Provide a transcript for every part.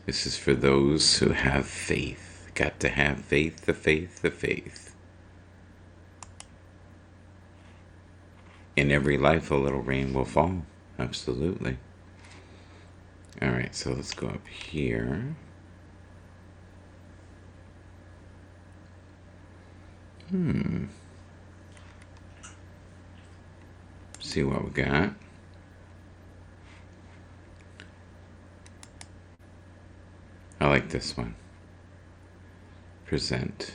This is for those who have faith. Got to have faith, the faith, the faith. In every life, a little rain will fall. Absolutely. All right, so let's go up here. See what we got. I like this one. Present.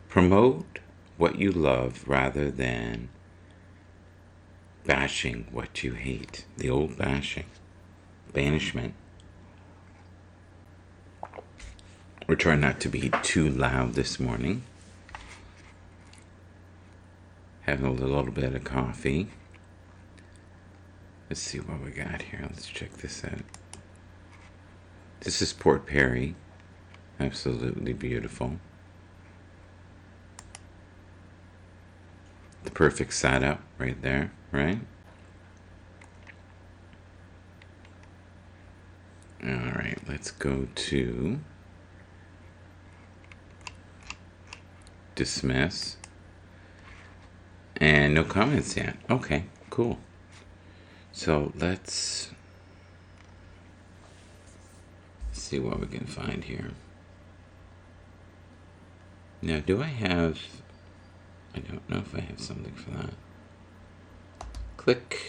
Promote what you love rather than bashing what you hate. The old bashing. Banishment. We're trying not to be too loud this morning. Having a little bit of coffee. Let's see what we got here. Let's check this out. This is Port Perry. Absolutely beautiful. The perfect setup right there, right? Alright, let's go to dismiss. And no comments yet. Okay, cool. So let's see what we can find here. Now, do I have... I don't know if I have something for that. Click.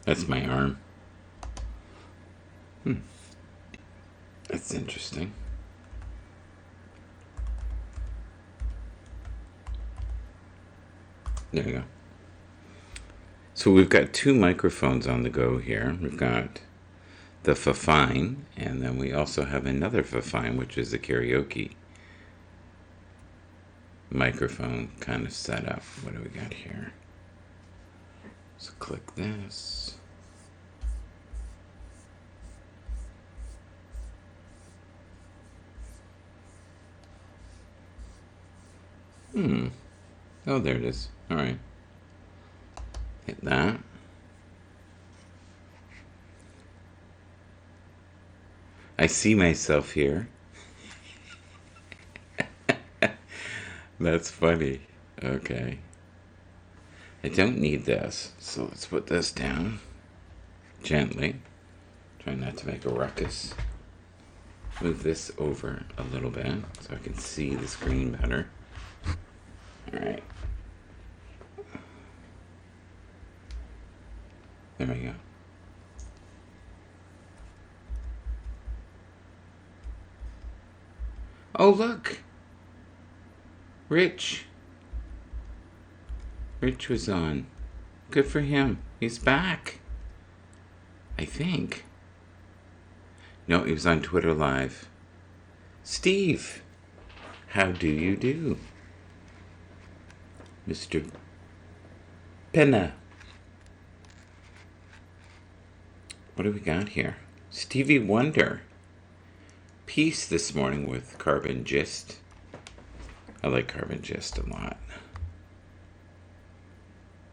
That's my arm. That's interesting. There we go. So we've got two microphones on the go here. We've got the Fafine, and then we also have another Fafine, which is the karaoke microphone kind of setup. What do we got here? So click this. Oh, there it is. All right. Hit that. I see myself here. That's funny. Okay. I don't need this, so let's put this down gently. Try not to make a ruckus. Move this over a little bit so I can see the screen better. Alright. There we go. Oh, look! Rich was on. Good for him. He's back. I think. No, he was on Twitter Live. Steve, how do you do? Mr. Penna. What do we got here? Stevie Wonder. Peace this morning with Carbon Gist. I like Carbon Gist a lot.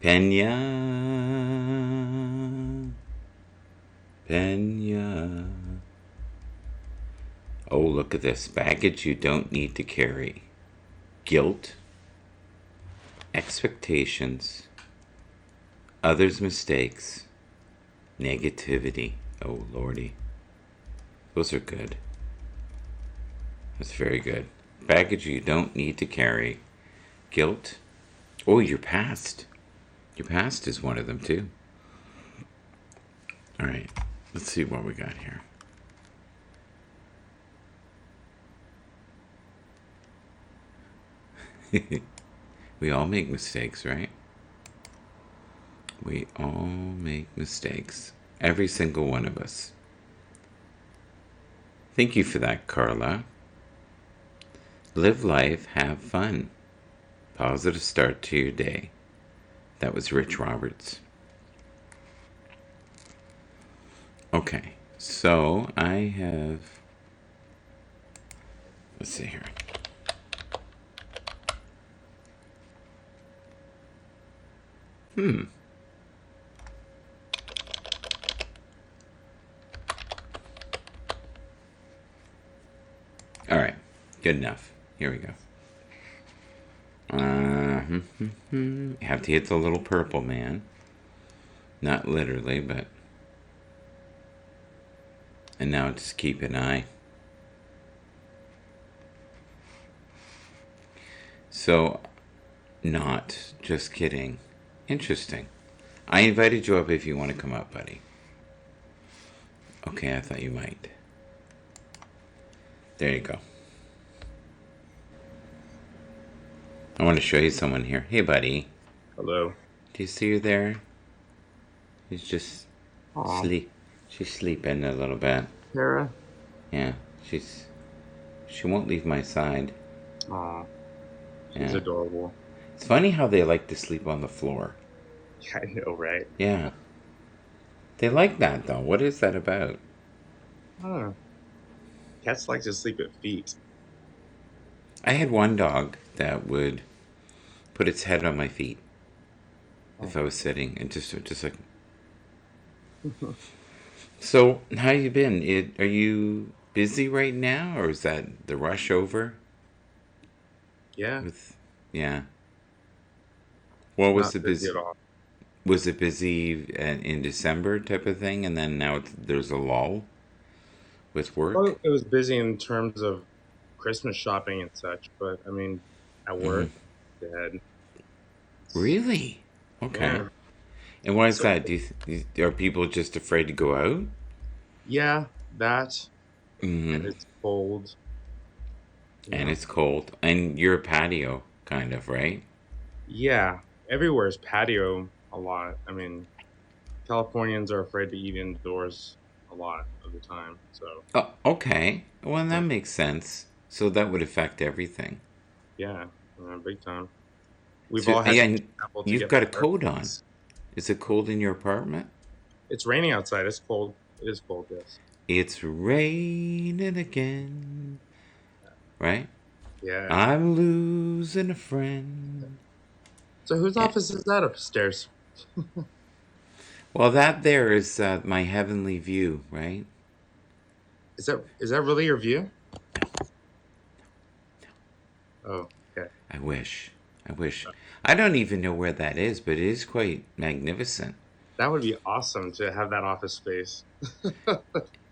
Pena. Oh, look at this. Baggage you don't need to carry. Guilt. Expectations. Others' mistakes. Negativity. Oh, Lordy. Those are good. That's very good. Baggage you don't need to carry. Guilt. Oh, your past. Your past is one of them, too. All right. Let's see what we got here. We all make mistakes, right? We all make mistakes. Every single one of us. Thank you for that, Carla. Live life, have fun. Positive start to your day. That was Rich Roberts. Okay, so I have... Let's see here. Hmm. All right. Good enough. Here we go. You have to hit the little purple man. Not literally, but. And now just keep an eye. So, not just kidding. Interesting. I invited you up if you want to come up, buddy. Okay, I thought you might. There you go. I want to show you someone here. Hey, buddy. Hello. Do you see her there? She's just Aw, sleep. She's sleeping a little bit. Tara. Yeah, she won't leave my side. Aw, she's Yeah. adorable. It's funny how they like to sleep on the floor. Yeah, I know, right? Yeah. They like that though. What is that about? I don't know. Cats like to sleep at feet. I had one dog that would put its head on my feet Oh. if I was sitting and just like. So, how you been? Are you busy right now, or is that the rush over? Yeah, With, yeah. What was not the busy busy? at all. Was it busy in December type of thing, and then now there's a lull with work? Well, it was busy in terms of Christmas shopping and such, but I mean, at Hmm. work, dead. Really? Okay. Yeah. And why is So, that? Are people just afraid to go out? yeah, that, and Hmm. it's cold, you And know. it's cold, and you're a patio kind of, right? Yeah, everywhere is patio a lot. I mean, Californians are afraid to eat indoors a lot of the time. So, Oh, okay. Well, that yeah, makes sense. So that would affect everything. yeah, big time. We've So, all had yeah, to and travel to you've get got a coat on. parts. Is it cold in your apartment? It's raining outside. It's cold. It is cold, yes. It's raining again, right? Yeah. I'm losing a friend. So whose Yeah. office is that upstairs? Well, that there is my heavenly view, right? Is that really your view? Oh, okay. I wish. I wish. I don't even know where that is, but it is quite magnificent. That would be awesome to have that office space.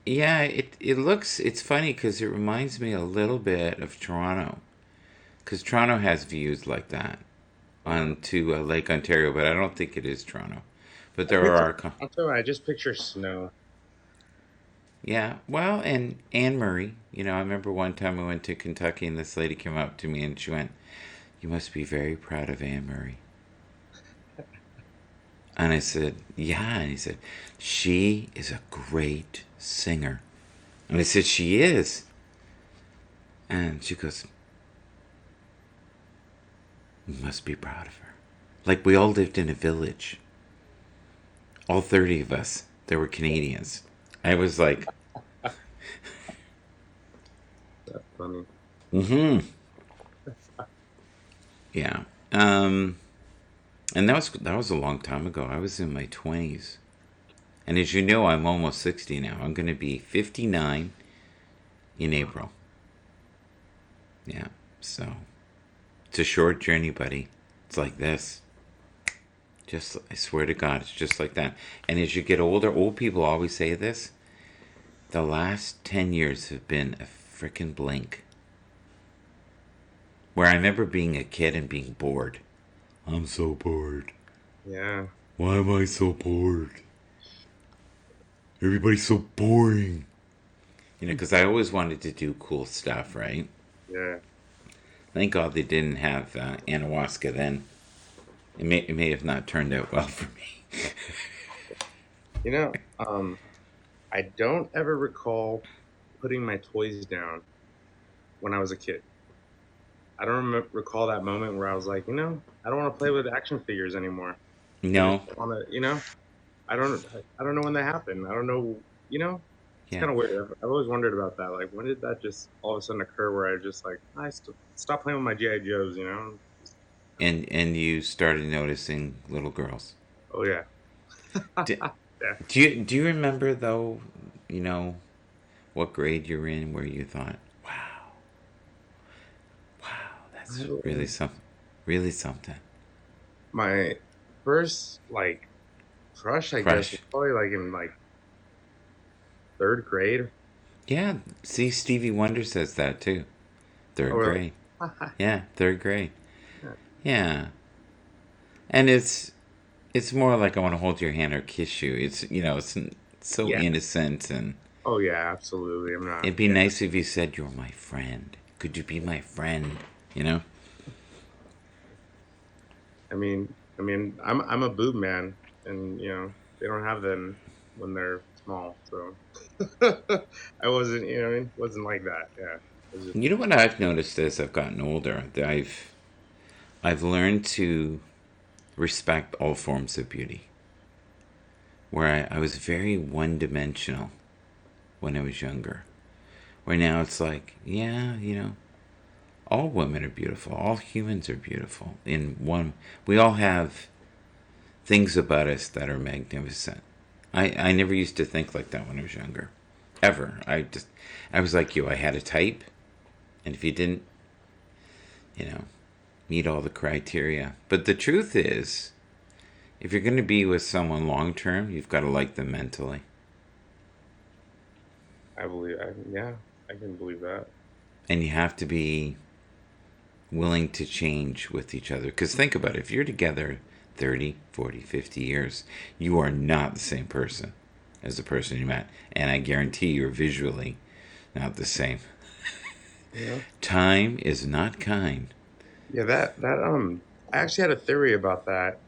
Yeah, it looks. It's funny because it reminds me a little bit of Toronto, because Toronto has views like that Yeah. onto Lake Ontario, but I don't think it is Toronto. But I there picture are. I just picture snow. Yeah, well, and Anne Marie, I remember one time I went to Kentucky and this lady came up to me and she went, "You must be very proud of Anne Marie." And I said, "Yeah." And he said, "She is a great singer." And I said, "She is." And she goes, "You must be proud of her." Like we all lived in a village. All 30 of us. There were Canadians. I was like, That's funny. mm-hmm. Yeah. Um, and that was a long time ago. I was in my 20s. And as you know, I'm almost 60 now. I'm going to be 59 in April. Yeah. So it's a short journey, buddy. It's like this. Just, I swear to God, it's just like that. And as you get older, old people always say this. The last 10 years have been a freaking blink. Where I remember being a kid and being bored. I'm so bored. Yeah. Why am I so bored? Everybody's so boring. Because I always wanted to do cool stuff, right? Yeah. Thank God they didn't have ayahuasca then. It may have not turned out well for me. You know, I don't ever recall putting my toys down when I was a kid. I don't recall that moment where I was like, I don't want to play with action figures anymore. I just No. want to, I don't know when that happened. I don't know, it's Yeah. kind of weird. I've always wondered about that. Like, when did that just all of a sudden occur where I just like, I stop playing with my GI Joes, And you started noticing little girls. Oh yeah. Do, Yeah. do you remember though? You know what grade you're in where you thought, wow, wow, that's really Um, something, really something. My first like crush, I guess, was Crush. probably like in like third grade. Yeah. See, Stevie Wonder says that too. Oh Third really? grade. Yeah, third grade. Yeah. Yeah. And it's more like I want to hold your hand or kiss you. It's it's so Yeah. innocent, and Oh yeah, absolutely. I'm not. it'd be Yeah. nice if you said you're my friend. Could you be my friend? You know? I'm a boob man, and they don't have them when they're small. So I wasn't, what I mean, wasn't like that. Yeah. It was just You know what I've noticed as I've gotten older? That I've learned to respect all forms of beauty. Where I was very one dimensional when I was younger. Where now it's like, yeah, all women are beautiful. All humans are beautiful. We all have things about us that are magnificent. I never used to think like that when I was younger. Ever. I was like you. I had a type, and if you didn't, you know, meet all the criteria. But the truth is, if you're going to be with someone long term, you've got to like them mentally. yeah, I can believe that. And you have to be willing to change with each other. Because think about it, if you're together 30, 40, 50 years, you are not the same person as the person you met. And I guarantee you're visually not the same. Yeah. Time is not kind. Yeah, I actually had a theory about that,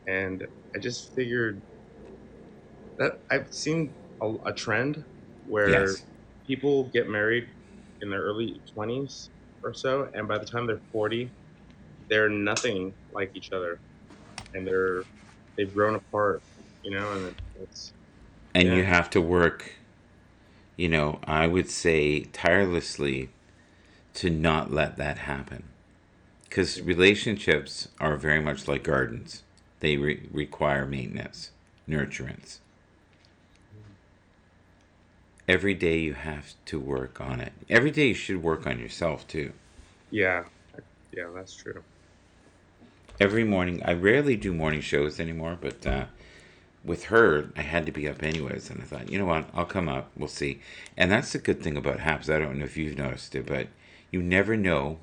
and I just figured that I've seen a trend where Yes. people get married in their early 20s or so, and by the time they're 40, they're nothing like each other, and they've grown apart, and it's And yeah, you have to work, I would say tirelessly to not let that happen. Because relationships are very much like gardens, they require maintenance, nurturance. Every day you have to work on it. Every day you should work on yourself too. yeah, yeah, that's true. Every morning, I rarely do morning shows anymore, but with her, I had to be up anyways, and I thought, you know what, I'll come up, we'll see. And that's the good thing about Happs. I don't know if you've noticed it, but you never know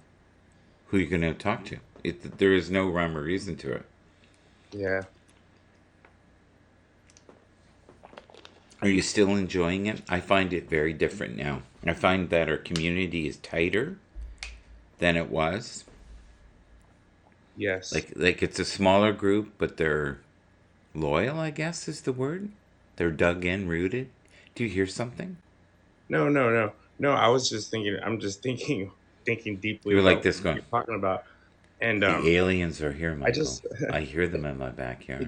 who you're going to talk to. There is no rhyme or reason to it. Yeah. Are you still enjoying it? I find it very different now. I find that our community is tighter than it was. Yes. Like it's a smaller group, but they're loyal, I guess is the word. They're dug in, rooted. Do you hear something? No, no, no, no. I was just thinking. I'm just thinking, thinking deeply You were like about this what going, you're talking about, and the aliens are here, I Michael. just, I hear them in my backyard.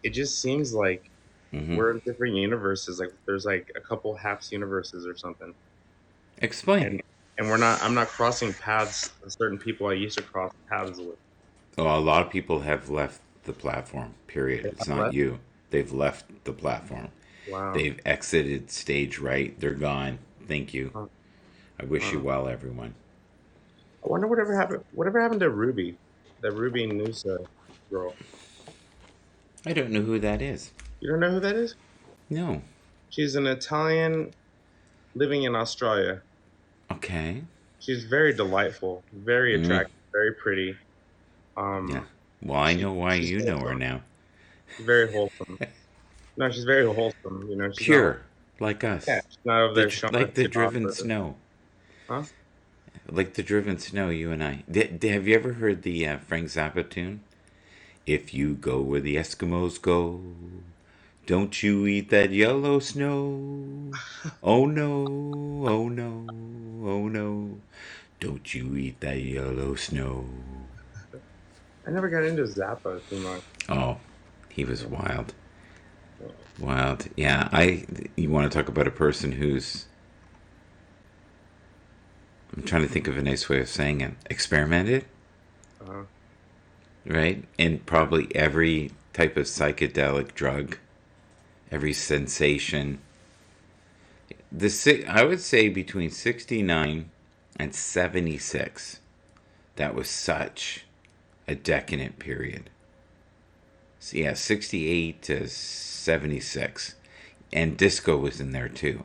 it just seems like Mm-hmm. we're in different universes. Like there's like a couple Haps universes or something, Explain. and I'm not crossing paths with certain people I used to cross paths with. Well, a lot of people have left the platform, period. They It's have not left. you. They've left the platform. Wow. They've exited stage right. They're gone. Thank you. Huh, I wish you huh. well, everyone. I wonder whatever happened. Whatever happened to Ruby, the Ruby Noosa girl? I don't know who that is. You don't know who that is? No. She's an Italian living in Australia. Okay. She's very delightful, very Mm, attractive, very pretty. yeah. Um, Well, I know why she's you know her wholesome. now. She's very wholesome. No, she's very wholesome. She's not. Pure, like Yeah, us. she's not over there showing her Like the tit off. driven snow. Huh? Like the driven snow, you and I. Have you ever heard the Frank Zappa tune? If you go where the Eskimos go, don't you eat that yellow snow. Oh no, oh no, oh no. Don't you eat that yellow snow. I never got into Zappa too much. Oh, he was Yeah, wild. yeah. Wild. Yeah, you want to talk about a person who's, I'm trying to think of a nice way of saying it. Experimented? Uh-huh. right? And probably every type of psychedelic drug, every sensation. I would say between 69 and 76, that was such a decadent period. So yeah, 68 to 76. And disco was in there too.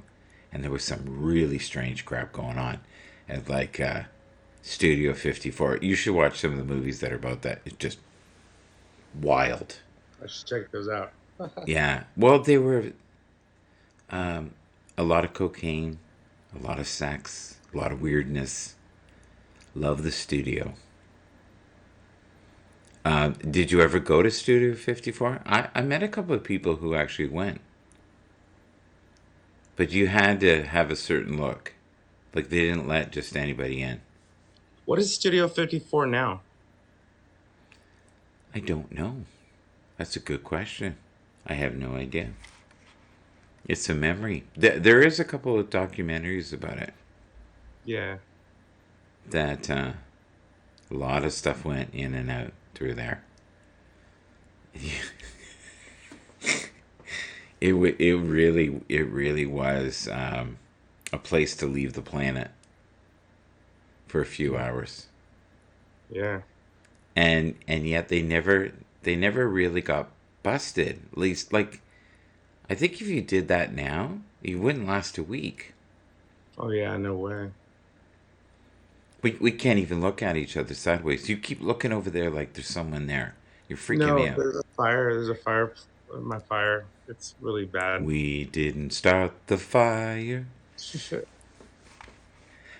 And there was some really strange crap going on at like Studio 54. You should watch some of the movies that are about that. It's just wild. I should check those out. Yeah. Well, they were a lot of cocaine, a lot of sex, a lot of weirdness. Love the studio. Did you ever go to Studio 54? I met a couple of people who actually went. But you had to have a certain look. Like they didn't let just anybody in. What is Studio 54 now? I don't know. That's a good question. I have no idea. It's a memory. There is a couple of documentaries about it. Yeah. That a lot of stuff went in and out through there. It really was a place to leave the planet for a few hours, Yeah. and yet they never really got busted. At least, like, I think if you did that now, you wouldn't last a week. Oh yeah, no way. We can't even look at each other sideways. You keep looking over there like there's someone there. You're freaking me No, out. there's a fire. There's a fire. My fire. It's really bad. We didn't start the fire.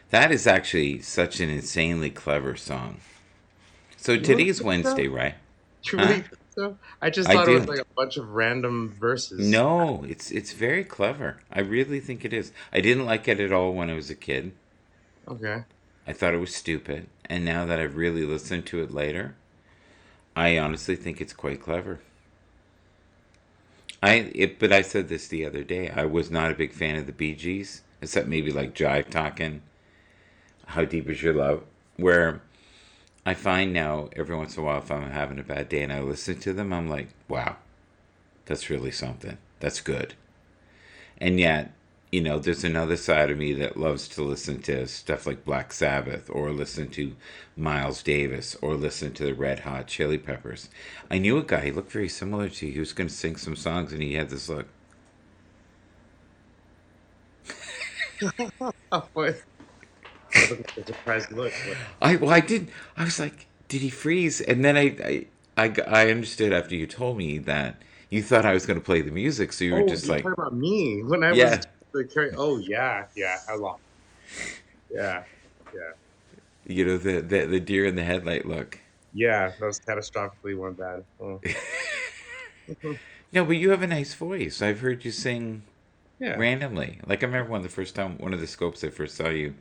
That is actually such an insanely clever song. So You really today's think so? Wednesday, right? You Huh? really think so? I just I thought it was do. like a bunch of random verses. No, it's very clever. I really think it is. I didn't like it at all when I was a kid. Okay. I thought it was stupid. And now that I've really listened to it later, I honestly think it's quite clever. But I said this the other day. I was not a big fan of the Bee Gees, except maybe like Jive Talking, How Deep Is Your Love, where I find now every once in a while if I'm having a bad day and I listen to them, I'm like, wow, that's really something. That's good. And yet, there's another side of me that loves to listen to stuff like Black Sabbath or listen to Miles Davis or listen to the Red Hot Chili Peppers. I knew a guy, he looked very similar to you. He was going to sing some songs and he had this look. Oh, boy. I look at the surprised look. I did. I was like, did he freeze? And then I understood after you told me that you thought I was going to play the music. So you were Oh, just you're like, talking about me when I was yeah, the carry. Oh yeah, yeah. I lost. Yeah, yeah, the deer in the headlight look. yeah. That was catastrophically one bad. Oh. No, but you have a nice voice. I've heard you sing Yeah. randomly. Like I remember one of the scopes I first saw you,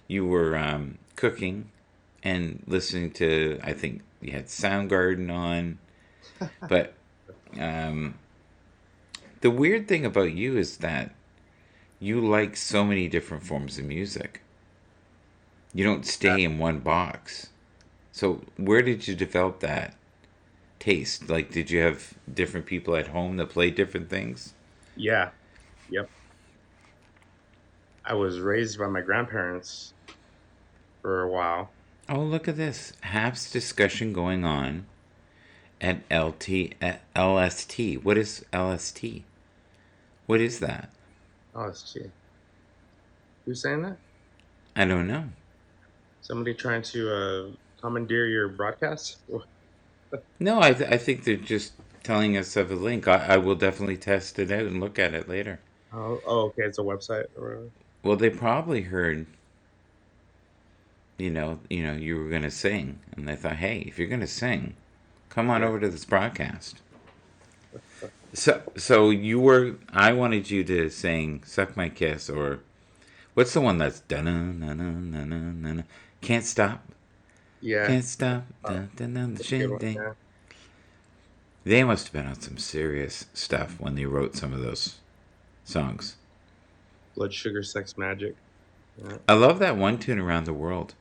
you were cooking and listening to. I think you had Soundgarden on, but um, the weird thing about you is that you like so many different forms of music. You don't stay in one box. So where did you develop that taste? Like, did you have different people at home that played different things? Yeah. Yep. I was raised by my grandparents for a while. Oh, look at this. Happs discussion going on at LST. What is LST? What is that? Oh, it's gee. Who's saying that? I don't know. Somebody trying to commandeer your broadcast? No, I think they're just telling us of a link. I will definitely test it out and look at it later. Oh, okay. It's a website or whatever. Well, they probably heard, you were going to sing. And they thought, hey, if you're going to sing, come on Yeah. over to this broadcast. So I wanted you to sing Suck My Kiss, or what's the one that's dun can't stop, Yeah. can't stop, Uh, the that's a good one. shindig. Yeah. They must have been on some serious stuff when they wrote some of those songs. Blood Sugar Sex Magic. Yeah. I love that one tune, Around the World.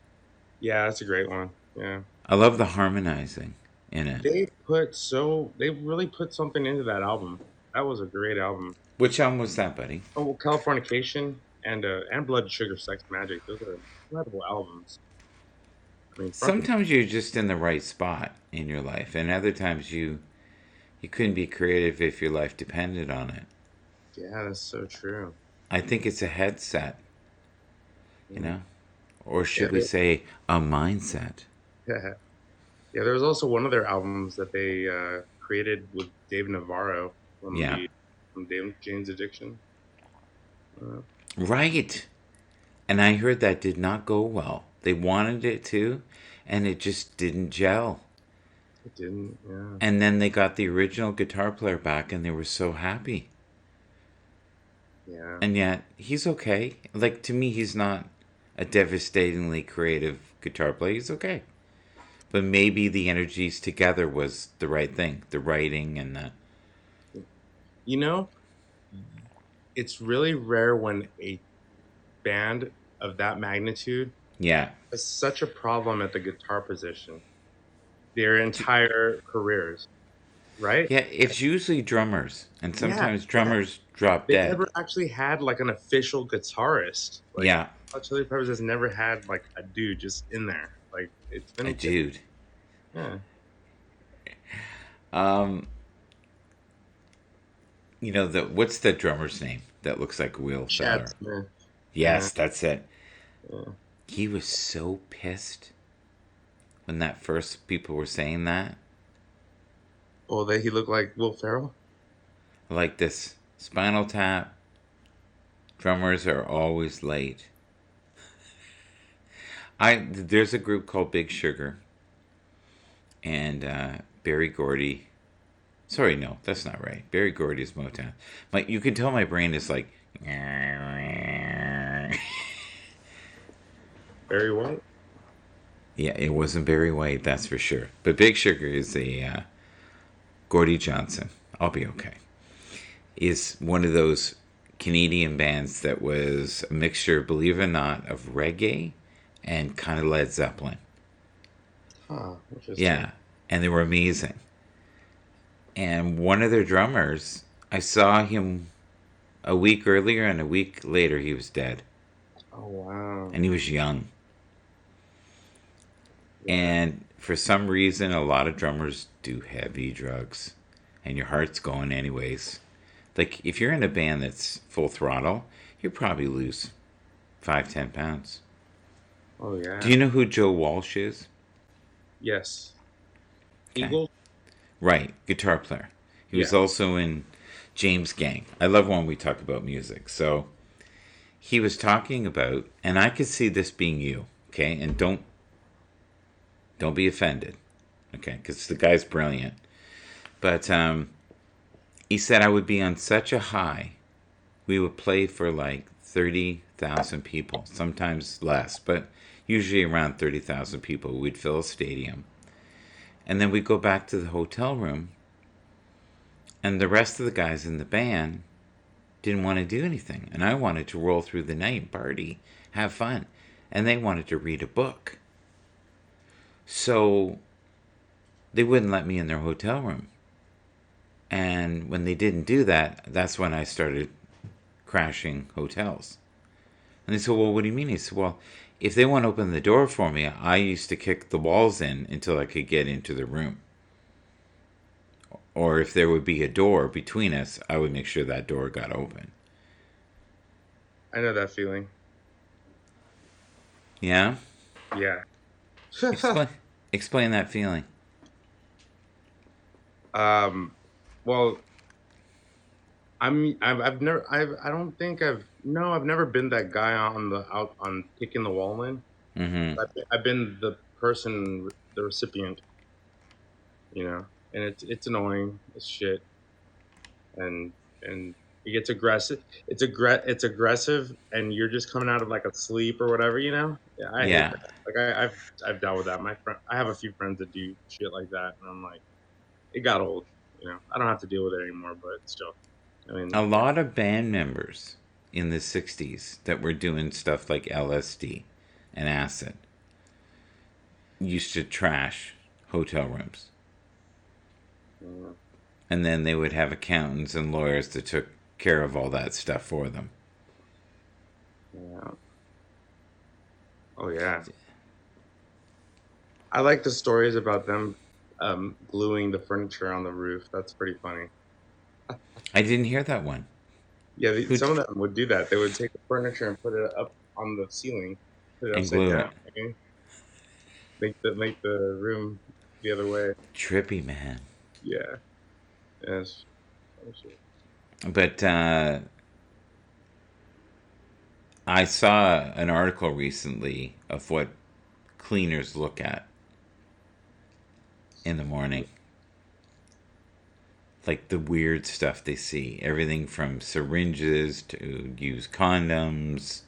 Yeah, that's a great one. Yeah. I love the harmonizing. in it. They really put something into that album. That was a great album. Which album was that, buddy? Oh, well, Californication and Blood Sugar Sex Magic. Those are incredible albums. I mean, front to Sometimes you're just in the right spot in your life, and other times you couldn't be creative if your life depended on it. yeah, that's so true. I think it's a headset, you Mm. know, or Yeah, should we say a mindset? yeah. There was also one of their albums that they created with Dave Navarro Yeah, from Jane's Addiction. Uh, right. And I heard that did not go well. They wanted it to, and it just didn't gel. it didn't. Yeah, And then they got the original guitar player back, and they were so happy. yeah. And yet, he's okay. Like, to me, he's not a devastatingly creative guitar player. He's okay. But maybe the energies together was the right thing. The writing and the. You know, it's really rare when a band of that magnitude Yeah. has such a problem at the guitar position their entire careers, right? Yeah, it's usually drummers. And Yeah, sometimes yeah. drummers drop They dead. never actually had like an official guitarist. Like Yeah, Hot Chili Peppers has never had like a dude just in there. Like a dude. yeah. Um, what's the drummer's name that looks like Will Chad Feller? Smith. Yeah, Yes, that's it. yeah. He was so pissed when that first people were saying that. Oh, that he looked like Will Ferrell. Like this Spinal Tap, drummers are always late. There's a group called Big Sugar and Barry Gordy. Sorry, no, that's not right. Barry Gordy is Motown. You can tell my brain is like. Barry White. Yeah, it wasn't Barry White, that's for sure. But Big Sugar is a Gordy Johnson. I'll be okay. Is one of those Canadian bands that was a mixture, believe it or not, of reggae and kind of Led Zeppelin. Huh. Interesting. Yeah, and they were amazing. And one of their drummers, I saw him a week earlier, and a week later he was dead. Oh wow. And he was young. Yeah. And for some reason, a lot of drummers do heavy drugs, and your heart's going anyways. Like if you're in a band that's full throttle, you probably lose 5-10 pounds. Oh yeah. Do you know who Joe Walsh is? Yes. Okay. Eagle. Right, guitar player. He was Yeah. also in James Gang. I love when we talk about music. So he was talking about, and I could see this being you, okay? And don't be offended, okay? Because the guy's brilliant. But he said I would be on such a high. We would play for like 30,000 people, sometimes less, but usually around 30,000 people. We'd fill a stadium. And then we'd go back to the hotel room, and the rest of the guys in the band didn't want to do anything. And I wanted to roll through the night, party, have fun. And they wanted to read a book. So they wouldn't let me in their hotel room. And when they didn't do that, that's when I started crashing hotels. And they said, well, what do you mean? He said, well, if they won't open the door for me, I used to kick the walls in until I could get into the room. Or if there would be a door between us, I would make sure that door got open. I know that feeling. Yeah? Yeah. Explain that feeling. Well, I've never I don't think I've never been that guy out on kicking the wall in. Mm-hmm. I've been the person, the recipient, and it's annoying as shit, and it gets aggressive. It's aggressive, and you're just coming out of like a sleep or whatever, Yeah, I hate Yeah. that. Like I've dealt with that. I have a few friends that do shit like that, and I'm like, it got old. I don't have to deal with it anymore, but still, I mean, A lot of band members in the 60s that were doing stuff like LSD and acid used to trash hotel rooms. Yeah. And then they would have accountants and lawyers that took care of all that stuff for them. Yeah. Oh yeah. I like the stories about them gluing the furniture on the roof. That's pretty funny. I didn't hear that one. Yeah, Who some of them would do that. They would take the furniture and put it up on the ceiling, put it and upside glue down, it? okay? Make the room the other way. Trippy, man. Yeah. Yes. Oh, shit. But I saw an article recently of what cleaners look at in the morning. Like the weird stuff they see. Everything from syringes to used condoms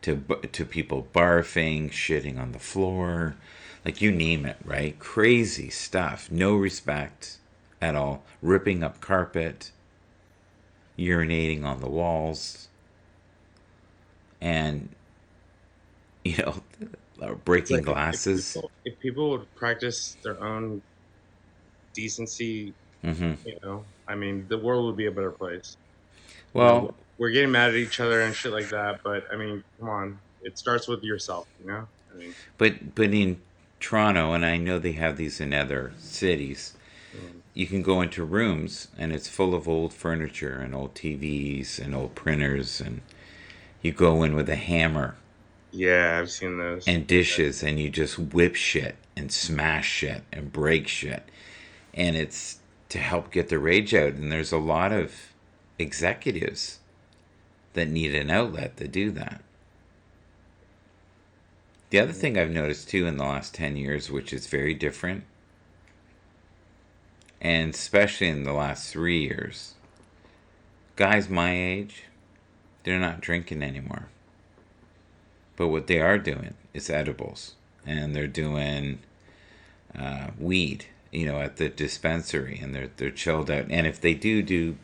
to people barfing, shitting on the floor. Like you name it, right? Crazy stuff. No respect at all. Ripping up carpet, urinating on the walls, and, you know, It's breaking like glasses. if people would practice their own decency, Hmm. I mean, the world would be a better place. Well, We're getting mad at each other and shit like that, but I mean, come on, it starts with yourself, you know? I mean, but in Toronto, and I know they have these in other cities, mm, you can go into rooms and it's full of old furniture and old TVs and old printers, and you go in with a hammer yeah, I've seen those. and dishes and you just whip shit and smash shit and break shit, and it's to help get the rage out. And there's a lot of executives that need an outlet to do that. The other thing I've noticed too in the last 10 years, which is very different, and especially in the last 3 years, guys my age, they're not drinking anymore. But what they are doing is edibles, and they're doing weed, at the dispensary, and they're chilled out. And if they do,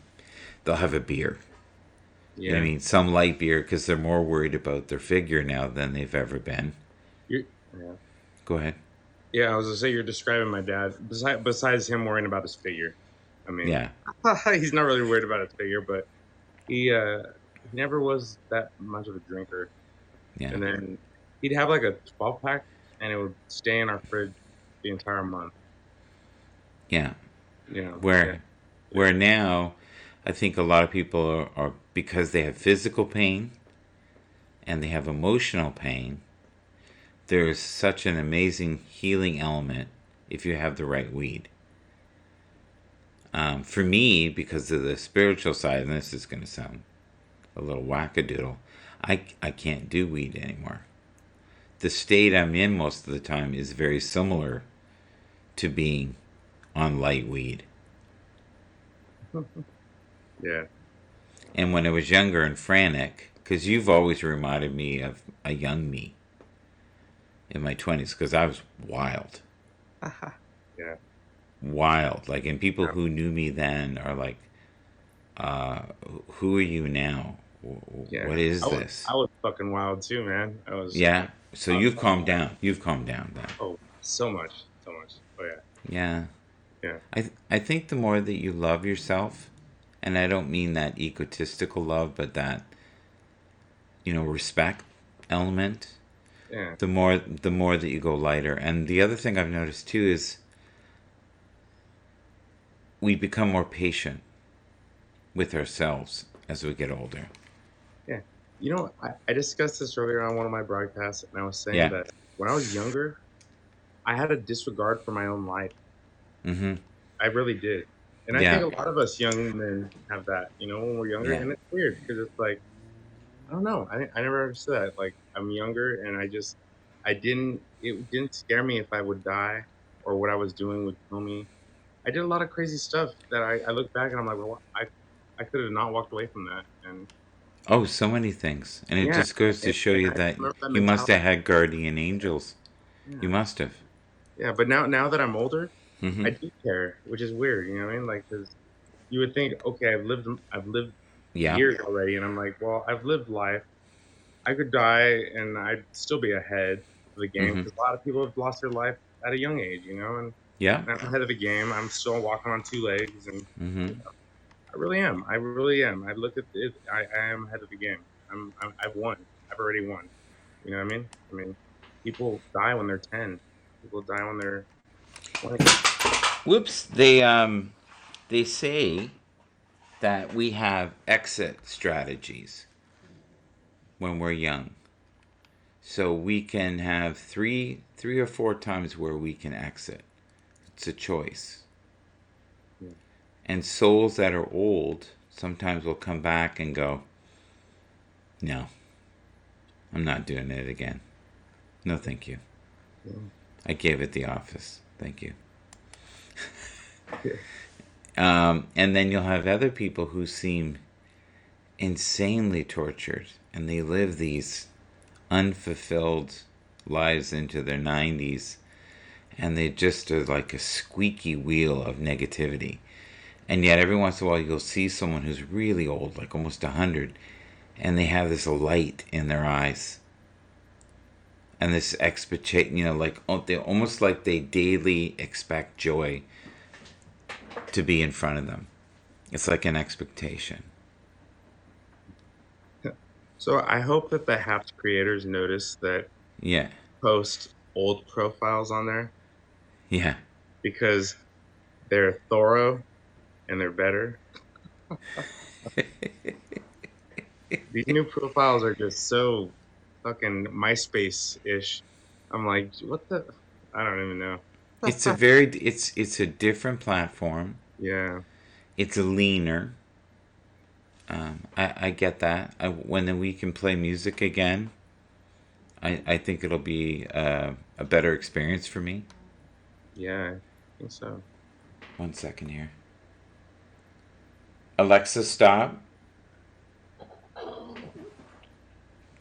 they'll have a beer. You know what I Yeah. mean? Some light beer because they're more worried about their figure now than they've ever been. You yeah. Go ahead. Yeah, I was gonna say you're describing my dad. Besides him worrying about his figure, I mean, Yeah, he's not really worried about his figure, but he uh he never was that much of a drinker. yeah, And then he'd have like a 12 pack, and it would stay in our fridge the entire month. yeah. Yeah, Where, yeah, where now, I think a lot of people are because they have physical pain and they have emotional pain. There's such an amazing healing element if you have the right weed. For me, because of the spiritual side, and this is going to sound a little wackadoodle, I can't do weed anymore. The state I'm in most of the time is very similar to being on light weed. yeah. And when I was younger and frantic, because you've always reminded me of a young me in my 20s, because I was wild. Yeah. Wild. Like, and people Yeah. who knew me then are like, uh, who are you now? Yeah. What is I this? was fucking wild too, man. Yeah. So I was you've fucking calmed wild. down. You've calmed down then. Oh, so much, so much. Oh yeah, Yeah. yeah, I think the more that you love yourself, and I don't mean that egotistical love, but that, respect element, yeah. the more that you go lighter. And the other thing I've noticed too is we become more patient with ourselves as we get older. Yeah. I discussed this earlier on one of my broadcasts, and I was saying Yeah. that when I was younger, I had a disregard for my own life. Mm-hmm. I really did. And I think Yeah. a lot of us young men have that, when we're younger. Yeah. And it's weird because it's like, I don't know. I never understood that. Like, I'm younger and it didn't scare me if I would die or what I was doing would kill me. I did a lot of crazy stuff that I look back and I'm like, well, I could have not walked away from that. And Oh, so many things. And it yeah, just goes to show and you I that remember that you must mentality. have had guardian angels. You Yeah. must have. Yeah, but now that I'm older, Mm-hmm. I do care, which is weird. You know what I mean? Like, because you would think, okay, I've lived Yeah. years already, and I'm like, well, I've lived life. I could die, and I'd still be ahead of the game Mm-hmm. because a lot of people have lost their life at a young age. Yeah. I'm ahead of the game. I'm still walking on two legs, and Mm-hmm. I really am. I really am. I look at it. I am ahead of the game. I've won. I've already won. You know what I mean? I mean, people die when they're 10. People die when they're 20. Whoops. They say that we have exit strategies when we're young. So we can have three or four times where we can exit. It's a choice. Yeah. And souls that are old sometimes will come back and go, no, I'm not doing it again. No, thank you. Yeah. I gave it the office. Thank you. Yeah. And then you'll have other people who seem insanely tortured and they live these unfulfilled lives into their 90s and they just are like a squeaky wheel of negativity. And yet every once in a while you'll see someone who's really old, like almost 100, and they have this light in their eyes and this expectation, like they almost like they daily expect joy to be in front of them. It's like an expectation. So I hope that the Happs creators notice that Yeah. post old profiles on there Yeah. because they're thorough and they're better. These new profiles are just so fucking MySpace-ish. I'm like, what the? I don't even know. It's a different platform. Yeah. It's a leaner. I get that. When we can play music again, I think it'll be a better experience for me. Yeah, I think so. 1 second here. Alexa, stop.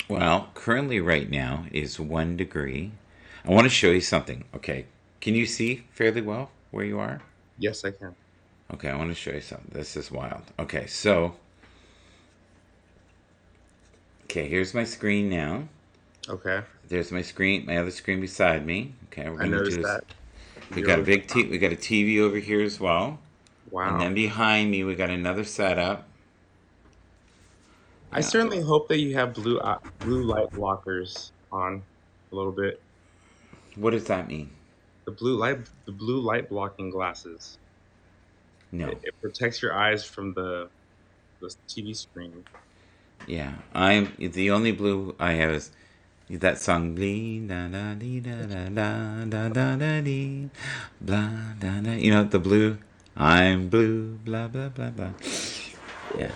Well, currently right now is 1 degree. I want to show you something. Okay. Can you see fairly well where you are? Yes, I can. Okay, I want to show you something. This is wild. Okay, so. Okay, here's my screen now. Okay. There's my screen, my other screen beside me. Okay, we're I gonna do noticed this. that. We got a we got a TV over here as well, and Wow. then behind me we got another setup. I Yeah. certainly hope that you have blue light blockers on a little bit. What does that mean? The blue light blocking glasses. No. It protects your eyes from the TV screen. Yeah, I'm the only blue I have is that song. Blee, da da dee, da da da da da da dee, blah da da. The blue. I'm blue. Blah blah blah blah. Yeah.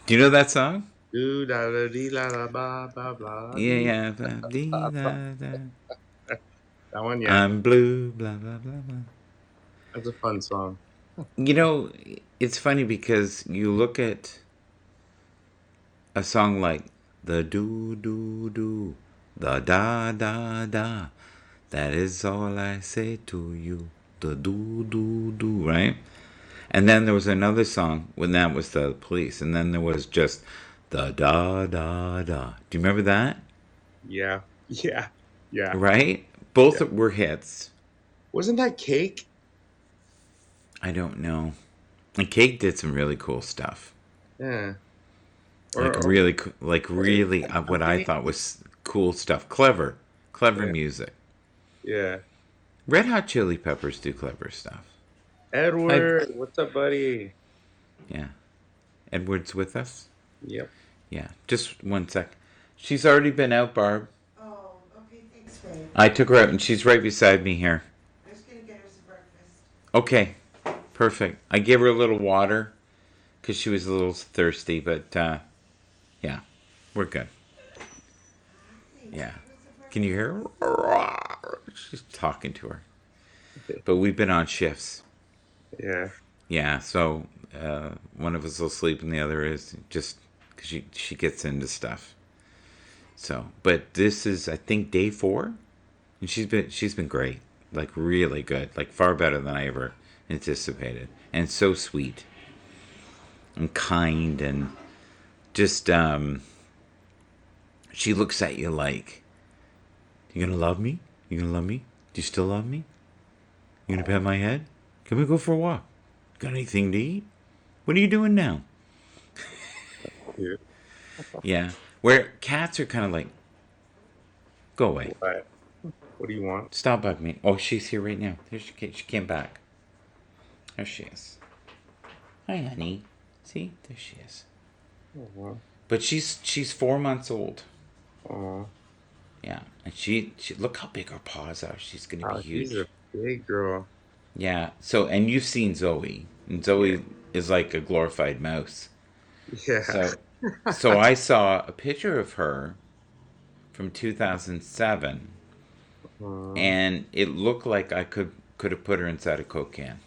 Do you know that song? Do da da dee la la ba ba blah Yeah, dee. yeah. Blah, dee, da, da. That one, yeah, I'm blue. Blah blah blah blah. that's a fun song. You know, it's funny because you look at a song like the do do do, the da da da. That is all I say to you. The do do do, right? And then there was another song when that was the Police, and then there was just the da da da. Do you remember that? Yeah, yeah, yeah, Right? Both yeah. were hits. Wasn't that Cake? I don't know. And Cake did some really cool stuff. Yeah. Like Or really, like was it really, what I Company? thought was cool stuff. Clever Yeah, music. yeah. Red Hot Chili Peppers do clever stuff. I Edward, what's up, buddy? Yeah. Edward's with us. Yep. Yeah. Just 1 sec. She's already been out, Barb. Oh, okay, thanks, babe. I took her out, and she's right beside me here. I was gonna get her some breakfast. Okay. Perfect. I gave her a little water because she was a little thirsty, but yeah, we're good. Yeah. Can you hear her? She's talking to her. But we've been on shifts. Yeah. Yeah, so one of us will sleep and the other is just because she gets into stuff. So, but this is I think day 4, and she's been great, like really good, like far better than I ever anticipated, and so sweet and kind and just she looks at you like, you gonna love me? You gonna love me? Do you still love me? You gonna pet my head? Can we go for a walk? Got anything to eat? What are you doing now? Cute. Yeah. Where cats are kind of like, go away. What? What do you want? Stop bugging me. Oh, she's here right now. There she came back. There she is. Hi, honey. See? There she is. Oh, wow. But she's 4 months old. Aw. Yeah. And she look how big her paws are. She's gonna be Wow, huge. she's a big girl. Yeah. So, and you've seen Zoe. And Zoe is like a glorified mouse. Yeah. So I saw a picture of her from 2007, Aw. and it looked like I could have put her inside a Coke can.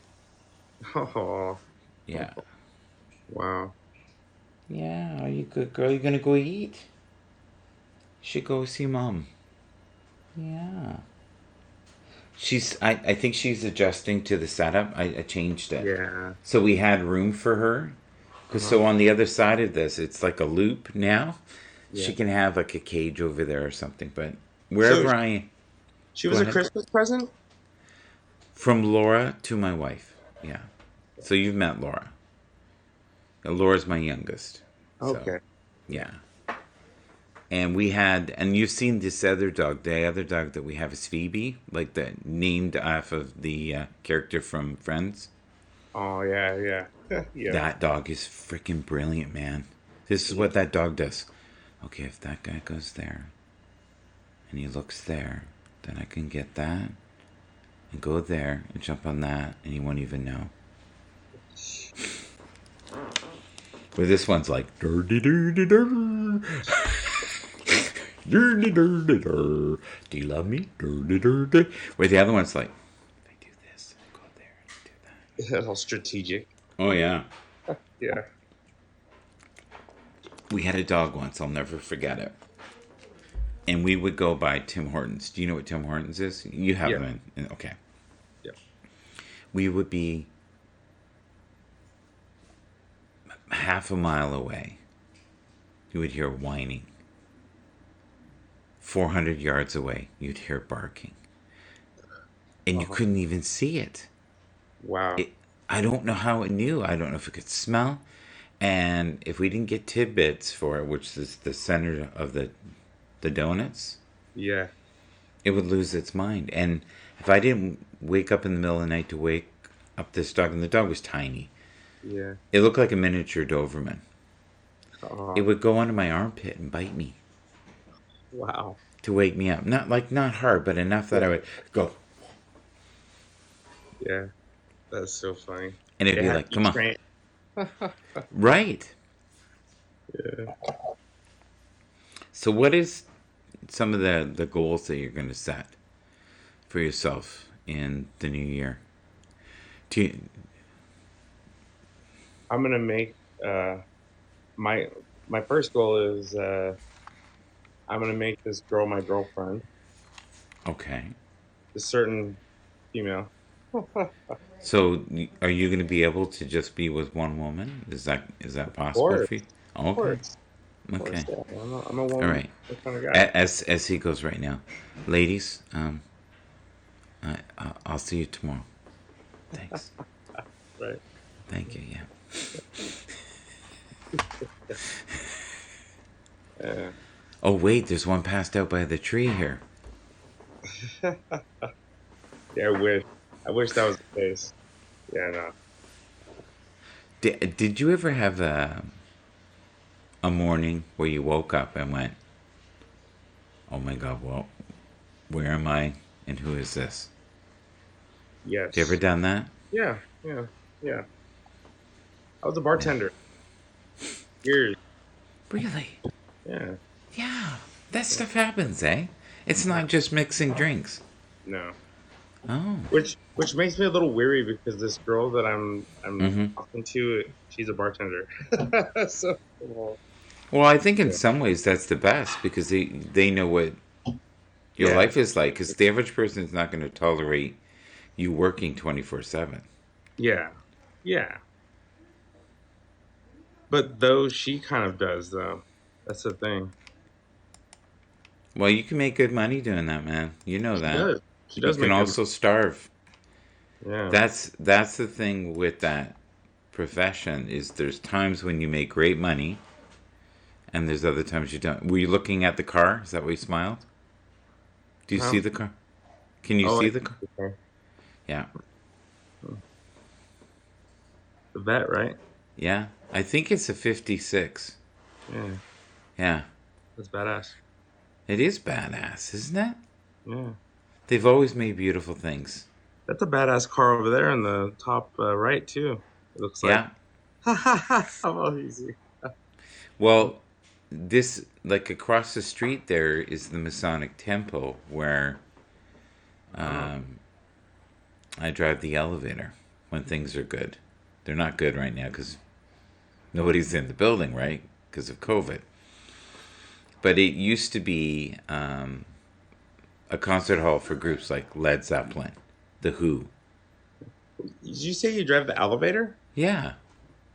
Oh, Yeah. wow. Yeah, are you good girl? You gonna go eat? You should go see mom. Yeah. I think she's adjusting to the setup. I changed it. Yeah. So we had room for her. Because so on the other side of this, it's like a loop now. Yeah. She can have like a cage over there or something. But wherever So- I... She was Go a ahead. Christmas present? From Laura to my wife. Yeah. So you've met Laura. Laura's my youngest. So, Okay. yeah. And we had, and you've seen this other dog. The other dog that we have is Phoebe, like the named off of the character from Friends. Oh, yeah, yeah. Yeah. That dog is freaking brilliant, man. This is what that dog does. Okay, if that guy goes there and he looks there, then I can get that and go there and jump on that and he won't even know. Where this one's like, dirty, dirty, dirty. Dirty, dirty, dirty. Do you love me? Dirty, dirty. Where the other one's like, if I do this, I go there and do that. That's all strategic. Oh, yeah. Yeah. We had a dog once, I'll never forget it. And we would go by Tim Hortons. Do you know what Tim Hortons is? You have Yeah. them okay. Yeah. We would be half a mile away. You would hear whining. 400 yards away, you'd hear barking. And you couldn't even see it. Wow. I don't know how it knew. I don't know if it could smell. And if we didn't get tidbits for it, which is the center of the donuts, Yeah. it would lose its mind. And if I didn't wake up in the middle of the night to wake up this dog, and the dog was tiny, Yeah. it looked like a miniature Doberman. Oh, It would go under my armpit and bite me wow. to wake me up. Not hard, but enough that I would go, Yeah. That's so funny. and it'd They be had like, to come on. train- Right. Yeah. So what is some of the goals that you're going to set for yourself in the new year? Do you, I'm gonna make my first goal is I'm gonna make this girl my girlfriend. okay. A certain female. So are you going to be able to just be with one woman? Is that possible course. for you? Of Okay. course. Of Okay. course, yeah. I'm a woman. All right. Kind of guy. As he goes right now, ladies, I'll see you tomorrow. Thanks. Right. Thank you. Yeah. Yeah. Oh wait, there's one passed out by the tree here. Yeah. I wish that was the case. Yeah. No. Did you ever have a morning where you woke up and went, "Oh my God, well, where am I and who is this?" Yes. You ever done that? Yeah. Yeah. Yeah. I was a bartender. Years. Really? Yeah. Yeah. That stuff happens, eh? It's not just mixing drinks. No. Oh. Which makes me a little weary because this girl that I'm Mhm. talking to, she's a bartender. So, well, Well, I think in some ways that's the best because they know what your Yeah. life is like. Because the average person is not going to tolerate you working 24/7. yeah, yeah. But though she kind of does, though. That's the thing. Well, you can make good money doing that, man. You know She that. does. She You does can make also starve. Yeah. That's the thing with that profession is there's times when you make great money and there's other times you don't. Were you looking at the car? Is that why you smiled? Do you see No. the car? Can you Oh, see the car? okay. Yeah. The vet, right? Yeah. I think it's a 56. Yeah. Yeah. That's badass. It is badass, isn't it? Yeah. They've always made beautiful things. That's a badass car over there in the top right too. It looks like. Yeah. Ha ha ha! How easy. Well, this, like across the street there is the Masonic Temple where Oh, I drive the elevator when things are good. They're not good right now because nobody's in the building, right? Because of COVID. But it used to be a concert hall for groups like Led Zeppelin, The Who. did you say you drive the elevator? Yeah,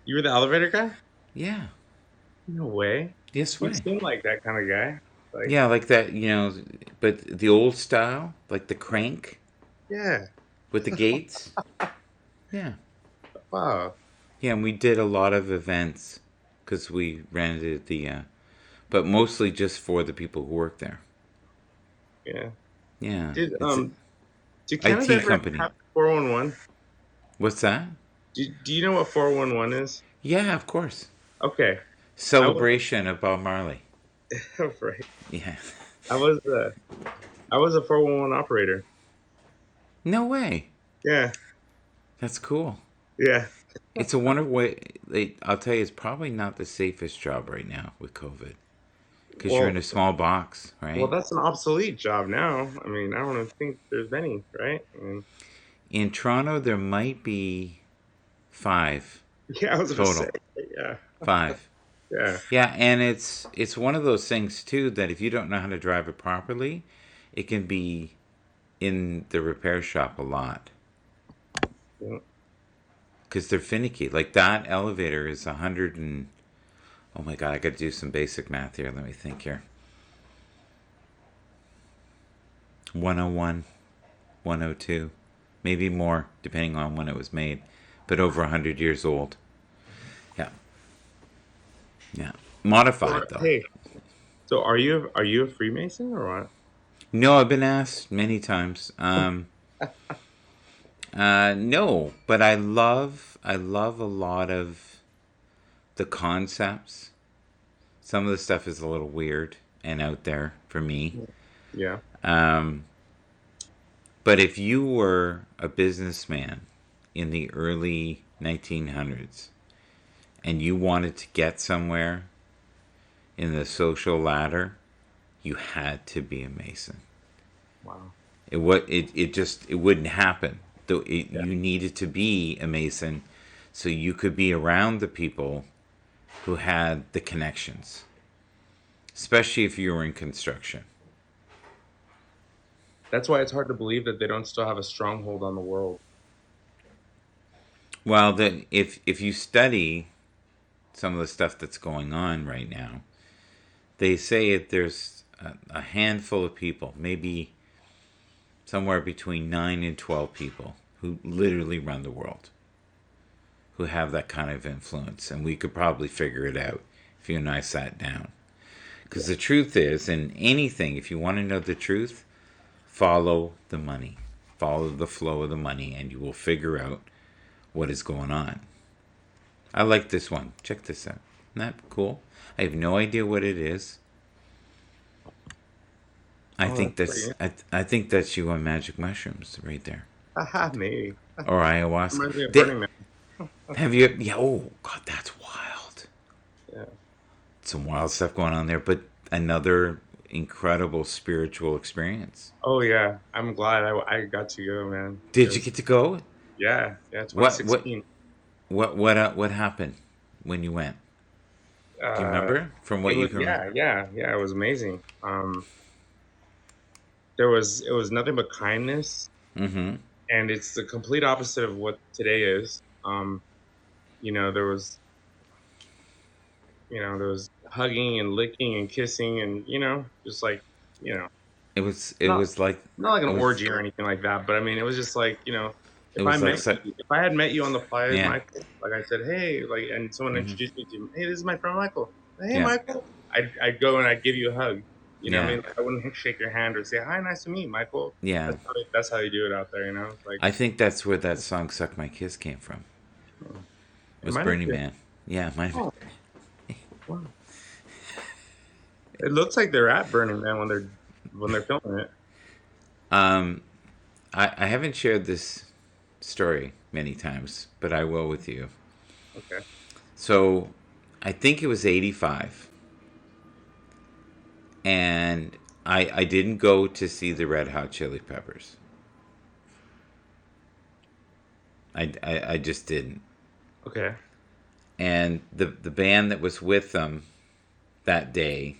You were the elevator guy? yeah. No way. Yes You way. seem like that kind of guy. Like, Yeah, like that, but the old style, like the crank yeah. with the gates. Yeah. Wow. Yeah, and we did a lot of events because we rented but mostly just for the people who work there. Yeah. Yeah, Did it's an did Canada IT ever company. have 411? What's that? Do you know what 411 is? Yeah, of course. Okay. I was Celebration of Bob Marley. right. Yeah. I was I was a 411 operator. No way. Yeah. That's cool. Yeah. It's a wonderful way. I'll tell you, it's probably not the safest job right now with COVID because you're in Well, a small box, well, right? that's an obsolete job now. I mean, I don't think there's many, right? I mean, In Toronto, there might be 5 yeah, I was gonna say, total. yeah, 5. yeah. Yeah, and it's one of those things too that if you don't know how to drive it properly, it can be in the repair shop a lot Yeah. because they're finicky. Like that elevator is 100 and oh my god, I got to do some basic math here. Let me think here. 101, 102, maybe more depending on when it was made, but over 100 years old. Yeah, yeah, Well, modified though. hey, so are you a Freemason or what? No, I've been asked many times. No, but I love a lot of the concepts. Some of the stuff is a little weird and out there for me. Yeah. Um, but if you were a businessman in the early 1900s and you wanted to get somewhere in the social ladder, you had to be a Mason. Wow. It wouldn't happen. Though Yeah. you needed to be a Mason so you could be around the people who had the connections, especially if you were in construction. That's why it's hard to believe that they don't still have a stronghold on the world. Well, if you study some of the stuff that's going on right now, they say that there's a handful of people, maybe somewhere between 9 and 12 people, who literally run the world, who have that kind of influence. And we could probably figure it out if you and I sat down. Because Yeah. the truth is, in anything, if you want to know the truth, follow the money. Follow the flow of the money, and you will figure out what is going on. I like this one. Check this out. Isn't that cool? I have no idea what it is. I Oh, think that's that's pretty. I think that's you on magic mushrooms right there, Haha, maybe. or ayahuasca. Reminds me of Burning Man. Have you? Yeah. Oh God, that's wild. Yeah. Some wild stuff going on there, but another incredible spiritual experience. Oh yeah. I'm glad I got to go, man. Did you Because get to go? yeah, What what 2016. what happened when you went? Do you Uh, remember from it what you was can remember? yeah. It was amazing. It was nothing but kindness, Mm-hmm. and it's the complete opposite of what today is. There was there was hugging and licking and kissing and just like you know It was not like not like an it was orgy or anything like that, but I mean it was just like It was like so, If I had met you on the fly, yeah. Michael, like I said, hey, like, and someone Hmm. introduced me to, hey, this is my friend Michael. Hey, Yeah. Michael. I'd go and I'd give you a hug. You know what I Yeah. mean? Like, I wouldn't shake your hand or say, hi, nice to meet you, Michael. Yeah. That's how you do it out there, you know? Like, I think that's where that song "Suck My Kiss" came from. It it was might have Burning been. Man. Yeah, might have Oh, wow. It looks like they're at Burning Man when they're filming it. been. I haven't shared this story many times, but I will with you. Okay. So, I think it was '85, and I didn't go to see the Red Hot Chili Peppers. I just didn't. Okay. And the band that was with them that day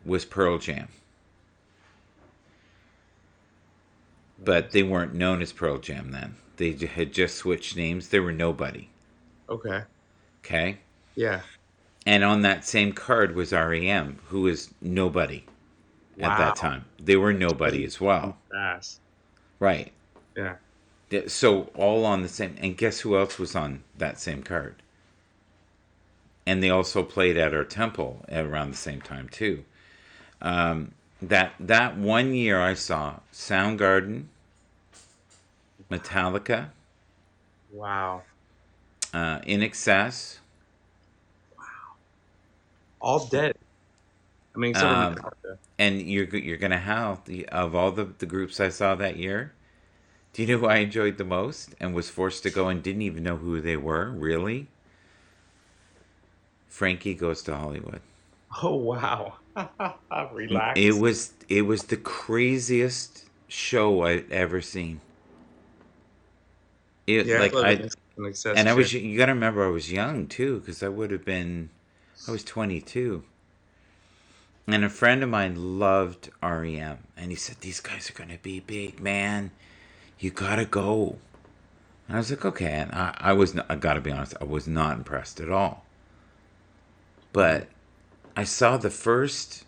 was Pearl Jam. But they weren't known as Pearl Jam then. They had just switched names. They were nobody. Okay. Okay? Yeah. And on that same card was REM, who was nobody at that Wow. time. They were nobody as well. Fast. Right. Yeah. So all on the same. And guess who else was on that same card? And they also played at our temple at around the same time too. That 1 year I saw Soundgarden, Metallica, Wow. In Excess, All dead. I mean, except for um, Metallica. and you're gonna have of all the groups I saw that year. Do you know who I enjoyed the most and was forced to go and didn't even know who they were? Really? Frankie Goes to Hollywood. Oh wow. It Relax. was it was the craziest show I'd ever seen. It Yeah, I like love I an excess and I too. was you got to remember I was young too because I was 22. And a friend of mine loved REM and he said these guys are going to be big, man. You got to go. And I was like, okay, and I was not, I got to be honest, I was not impressed at all. But I saw the first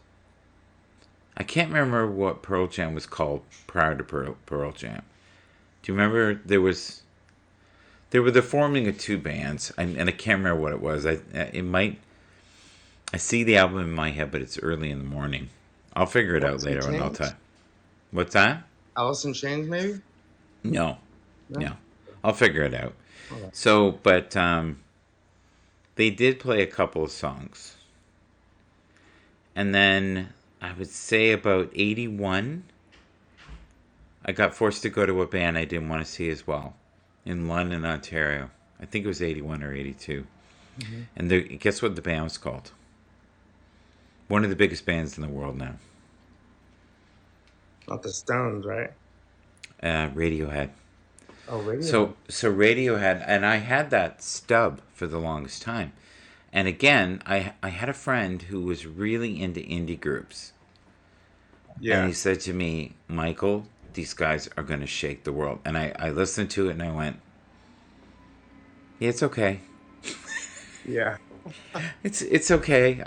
I can't remember what Pearl Jam was called prior to Pearl Jam. Do you remember they were the forming of two bands, and I can't remember what it was. I see the album in my head, but it's early in the morning. I'll figure it out Alice in later, and I'll tell. Chains? What's that? Alice in Chains, maybe? No, No. no, I'll figure it out. Okay. So, but they did play a couple of songs, and then I would say about '81, I got forced to go to a band I didn't want to see as well, in London, Ontario. I think it was '81 or '82. Mm-hmm. And guess what the band was called? One of the biggest bands in the world now. Not the Stones, right? Radiohead. Oh, radio. So Radiohead, and I had that stub for the longest time. And again, I had a friend who was really into indie groups. And Yeah. he said to me, Michael, these guys are going to shake the world. And I listened to it and I went, yeah, it's okay. Yeah. It's okay.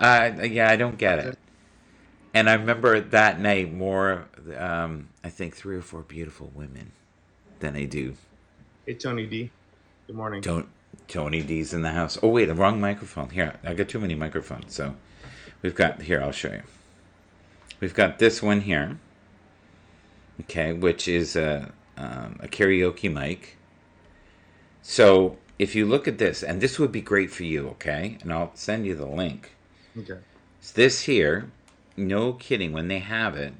Yeah, I don't get it. And I remember that night more, I think 3 or 4 beautiful women than I do. Hey, Tony D. Good morning. Don't Tony D's in the house. Oh wait, the wrong microphone. Here, I got too many microphones. So we've got here. I'll show you. We've got this one here. Okay, which is a karaoke mic. So if you look at this, and this would be great for you, okay? And I'll send you the link. Okay. It's this here, no kidding, when they have it,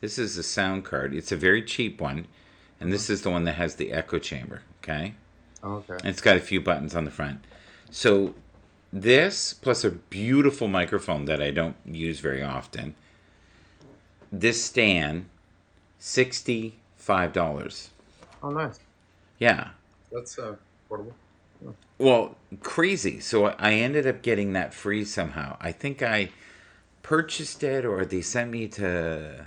this is the sound card. It's a very cheap one, and this is the one that has the echo chamber, okay? Okay. And it's got a few buttons on the front. So this, plus a beautiful microphone that I don't use very often, this stand, $65. Oh, nice. Yeah. That's portable. Well, crazy. So I ended up getting that free somehow. I think I purchased it, or they sent me to.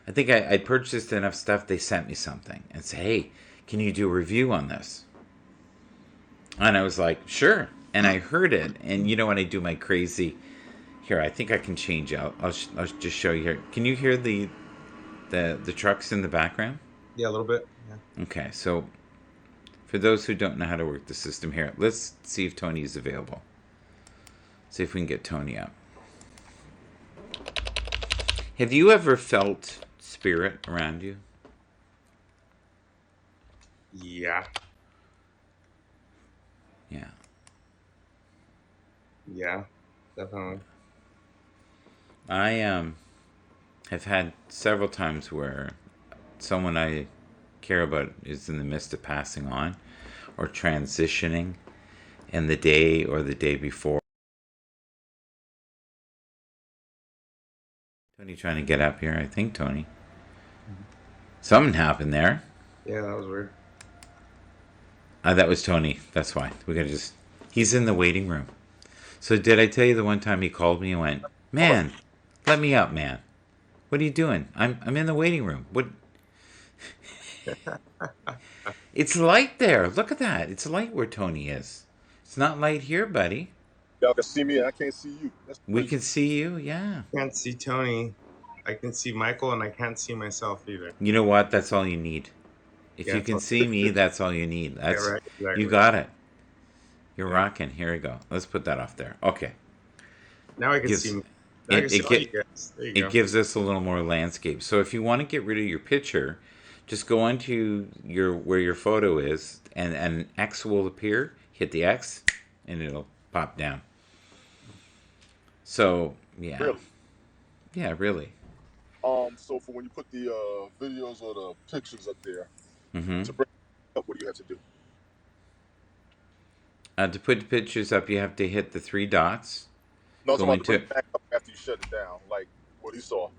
I think I purchased enough stuff. They sent me something and said, "Hey, can you do a review on this?" And I was like, "Sure." And I heard it, and you know when I do my crazy. Here, I think I can change out. I'll just show you here. Can you hear the trucks in the background? Yeah, a little bit. Yeah. Okay, so for those who don't know how to work the system here, let's see if Tony is available. See if we can get Tony up. Have you ever felt spirit around you? Yeah. Yeah. Yeah. Definitely. I have had several times where someone I care about is in the midst of passing on or transitioning in the day or the day before. Tony trying to get up here, I think, Tony. Something happened there. Yeah, that was weird. That was Tony. That's why. We're going to just. He's in the waiting room. So, did I tell you the one time he called me and went, "Man, let me up, man. What are you doing? I'm in the waiting room. What?" It's light there. Look at that. It's light where Tony is. It's not light here, buddy. Y'all can see me and I can't see you. That's We crazy. can see you. Yeah. I can't see Tony. I can see Michael, and I can't see myself either. You know what? That's all you need. If Yeah, you can see me, that's all you need. yeah, That's right. Exactly. you got it. You're Yeah. rocking. Here we go. Let's put that off there. Okay. Now I can Gives, see. Now I can see all you guys. There you it go. gives us a little more landscape. So if you want to get rid of your picture, just go onto your where your photo is, and an X will appear. Hit the X, and it'll pop down. So yeah, Really? yeah, really. So for when you put the videos or the pictures up there, Mm-hmm. to bring it up, what do you have to do? To put the pictures up, you have to hit the three dots. No, it's Go about to bring into it back up after you shut it down, like what he saw.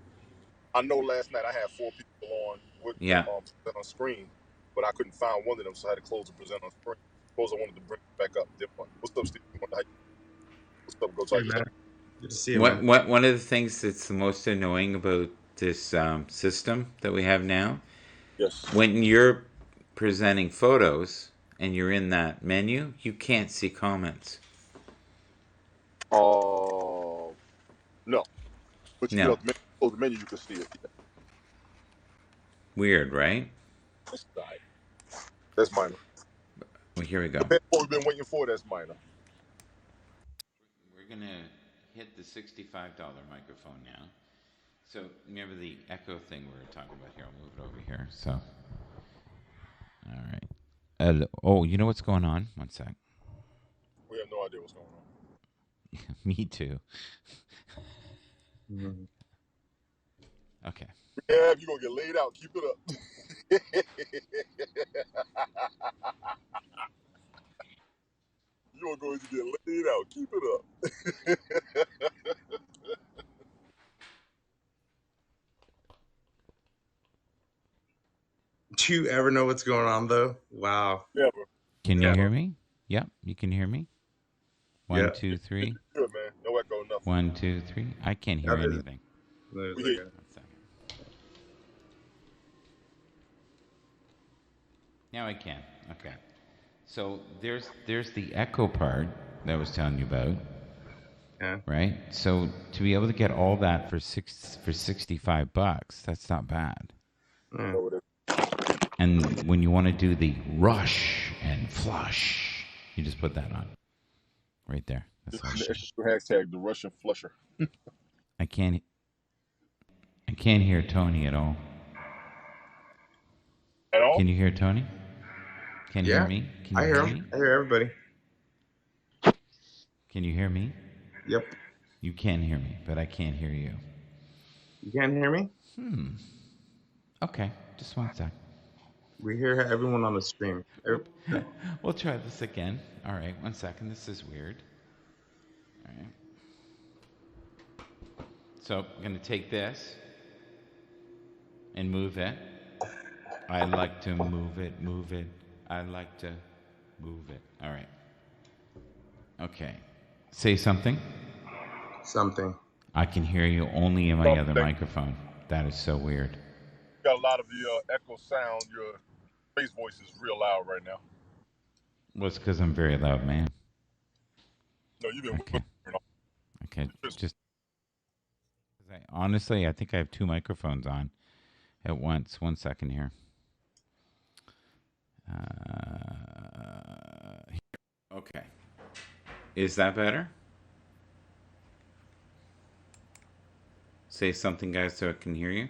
I know last night I had 4 people on with yeah. present on screen, but I couldn't find one of them, so I had to close the present on screen. Suppose I wanted to bring it back up. What's up, Steve? What's up? Go Hey, talk. man. Good to see you, man. What one of the things that's the most annoying about this system that we have now, Yes. when you're presenting photos and you're in that menu, you can't see comments. No. But you No. know, the menu you can see it. Yeah. Weird, right? That's right. That's minor. Well, here we go. What we've been waiting for, that's minor. We're going to hit the $65 microphone now. So remember the echo thing we were talking about here. I'll move it over here. So, all right. Oh, you know what's going on? One sec. We have no idea what's going on. Me too. Mm-hmm. Okay. Yeah, you're going to get laid out. Keep it up. You're going to get laid out. Keep it up. Do you ever know what's going on, though? Wow. Never. Can you Never. hear me? Yep, you can hear me. One, Yeah. 2, 3. Good, man. No echo, nothing. 1, 2, 3. I can't hear Yeah, there's- anything. There's We like hear a- One second. Now I can. Okay. So there's the echo part that I was telling you about, yeah. right? So to be able to get all that for $65, that's not bad. Yeah. Know what it And when you want to do the rush and flush, you just put that on right there. That's all. is. Hashtag the Russian flusher. I can't hear Tony at all. At all? Can you hear Tony? Can you Yeah. hear me? Can you I hear me? him. I hear everybody. Can you hear me? Yep. You can hear me, but I can't hear you. You can't hear me? Okay, just one sec. We hear everyone on the stream. We'll try this again. All right, one second. This is weird. All right. So I'm going to take this and move it. I like to move it, move it. I like to move it. All right. Okay. Say something. Something. I can hear you only in my other microphone. That is so weird. Got a lot of the echo sound. Your bass voice is real loud right now. Well, it's because I'm a very loud man. No, you've been Okay. whispering all- Okay. Just honestly, I think I have two microphones on at once. 1 second here. Okay. Is that better? Say something, guys, so I can hear you.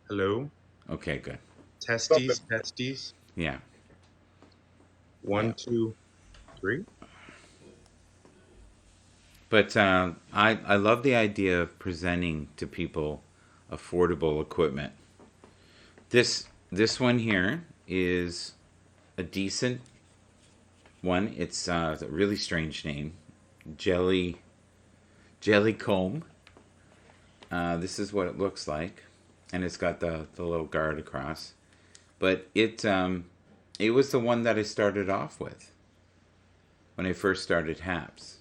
Hello? Okay, good. Testes, testes. Yeah. One, Yeah. 2, 3. But I love the idea of presenting to people affordable equipment. This one here is a decent one. It's a really strange name, jelly comb. This is what it looks like, and it's got the little guard across. But it was the one that I started off with when I first started Happs,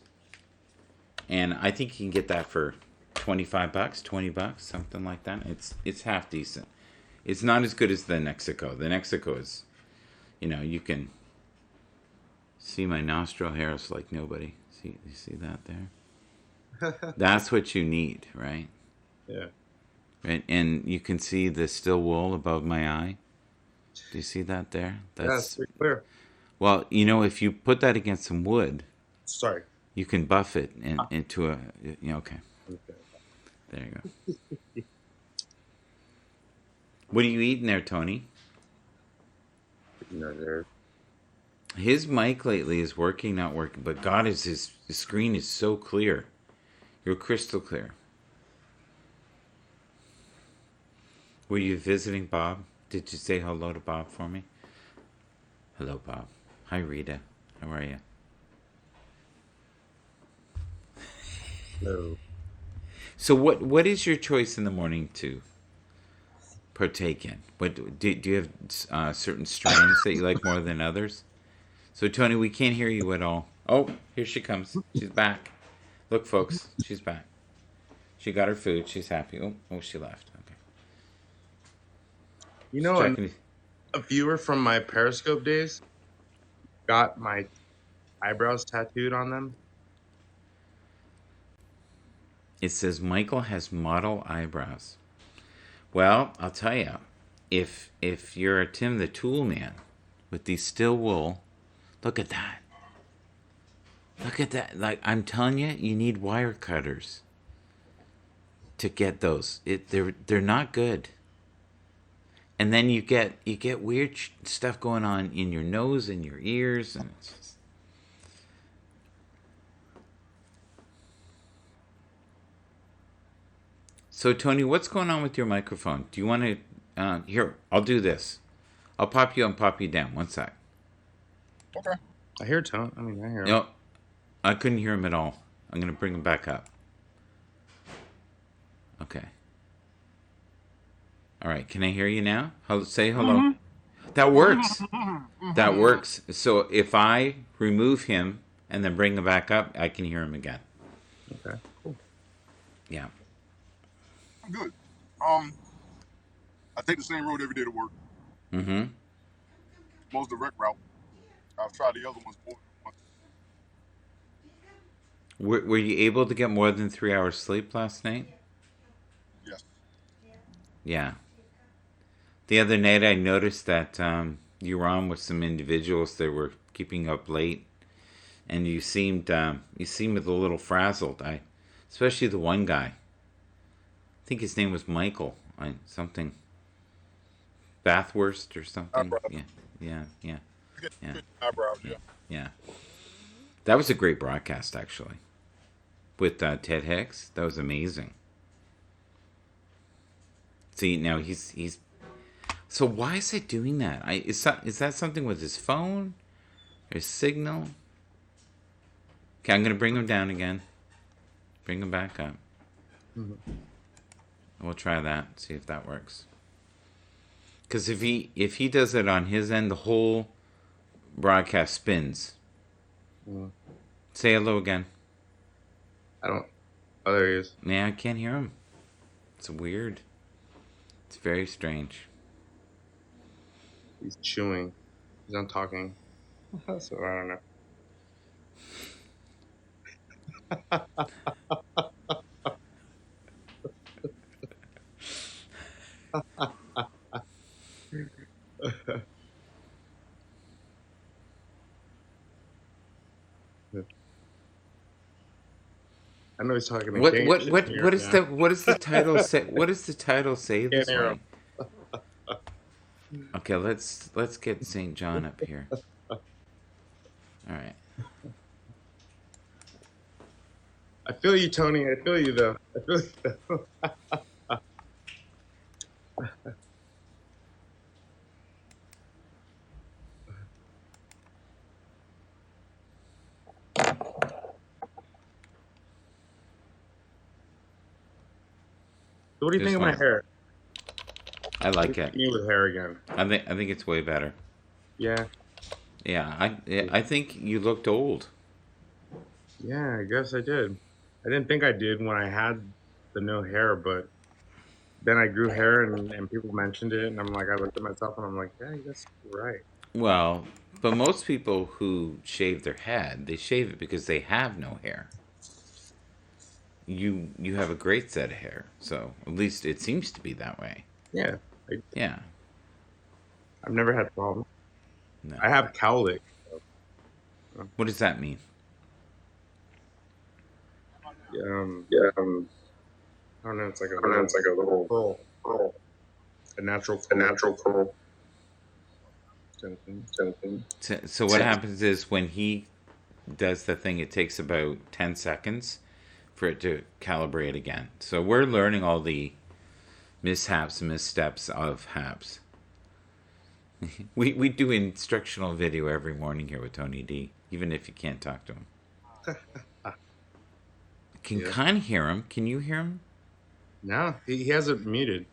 and I think you can get that for $25, $20, something like that. It's half decent. It's not as good as the Nexico. The Nexico is, you can see my nostril hairs like nobody. See, you see that there? That's what you need, right? Yeah. Right, and you can see the still wool above my eye. Do you see that there? Yeah, it's pretty clear. Well, if you put that against some wood, Sorry. you can buff it into a. Okay, Okay. there you go. What are you eating there, Tony? No, there. His mic lately is working, not working, but God, his screen is so clear. You're crystal clear. Were you visiting Bob? Did you say hello to Bob for me? Hello, Bob. Hi, Rita. How are you? No. So what is your choice in the morning to partake in? What do you have certain strains that you like more than others? So Tony, we can't hear you at all. Oh, here she comes. She's back. Look, folks, she's back. She got her food. She's happy. Oh, she left. Okay. You Just know, checking. a viewer from my Periscope days got my eyebrows tattooed on them. It says Michael has model eyebrows. Well, I'll tell you, if you're a Tim the Tool Man with these still wool, look at that. Look at that. Like, I'm telling you, you need wire cutters to get those. They're not good. And then you get weird stuff going on in your nose and your ears, and it's just... So Tony, what's going on with your microphone? Do you want to? Here, I'll do this. I'll pop you and pop you down. One sec. Okay. I hear tone. I mean, I hear him. No, I couldn't hear him at all. I'm gonna bring him back up. Okay. All right. Can I hear you now? Say hello. That works. That works. So if I remove him and then bring him back up, I can hear him again. Okay. Cool. Yeah. Good. I take the same road every day to work. Mm-hmm. Most direct route. I've tried the other ones more than once. Were you able to get more than 3 hours sleep last night? Yes. Yeah. The other night I noticed that you were on with some individuals that were keeping up late, and you seemed a little frazzled. Especially the one guy. I think his name was Michael. Something. Bathurst or something. Eyebrows. Yeah. Good eyebrows, yeah. Yeah. That was a great broadcast, actually. With Ted Hicks. That was amazing. See, now he's... So why is it doing that? Is that something with his phone? Or his signal? Okay, I'm going to bring him down again. Bring him back up. Mm-hmm. We'll try that. See if that works. Because if he does it on his end, the whole broadcast spins. Mm. Say hello again. I don't. Oh, there he is. Man, I can't hear him. It's weird. It's very strange. He's chewing. He's not talking. So I don't know. I know he's talking to What Kate. what what what is Yeah. what does the title say? What does the title say Can't this hear morning? Okay, let's get St. John up here. All right. I feel you, Tony. I feel you, though. I feel you, though. So what do you This think of my one. hair? I What do like you it. think of me with hair again? I think it's way better. Yeah. Yeah, I think you looked old. Yeah, I guess I did. I didn't think I did when I had the no hair, but then I grew hair and people mentioned it, and I'm like, I looked at myself and I'm like, yeah, I guess you're right. Well, but most people who shave their head, they shave it because they have no hair. You have a great set of hair, so at least it seems to be that way. Yeah. Yeah. I've never had problems. No. I have cowlick. What does that mean? Yeah. I don't know. It's like a little, curl, curl, a natural a curl natural curl kind of thing. kind of thing. So what happens is when he does the thing, it takes about 10 seconds for it to calibrate again. So we're learning all the mishaps and missteps of Happs. We do instructional video every morning here with Tony D, even if you can't talk to him. Can Yeah. kind of hear him. Can you hear him? No, he has it muted.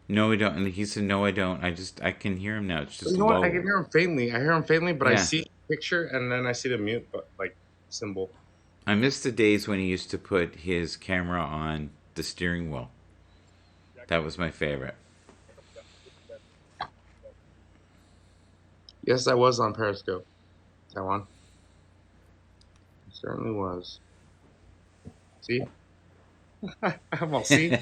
No, I don't. And he said, no, I don't. I can hear him now. It's just You know low. what? I can hear him faintly. I hear him faintly, but I Yeah. see the picture and then I see the mute, like symbol. I miss the days when he used to put his camera on the steering wheel. That was my favorite. Yes, I was on Periscope, Taiwan. It certainly was. See? Well, see?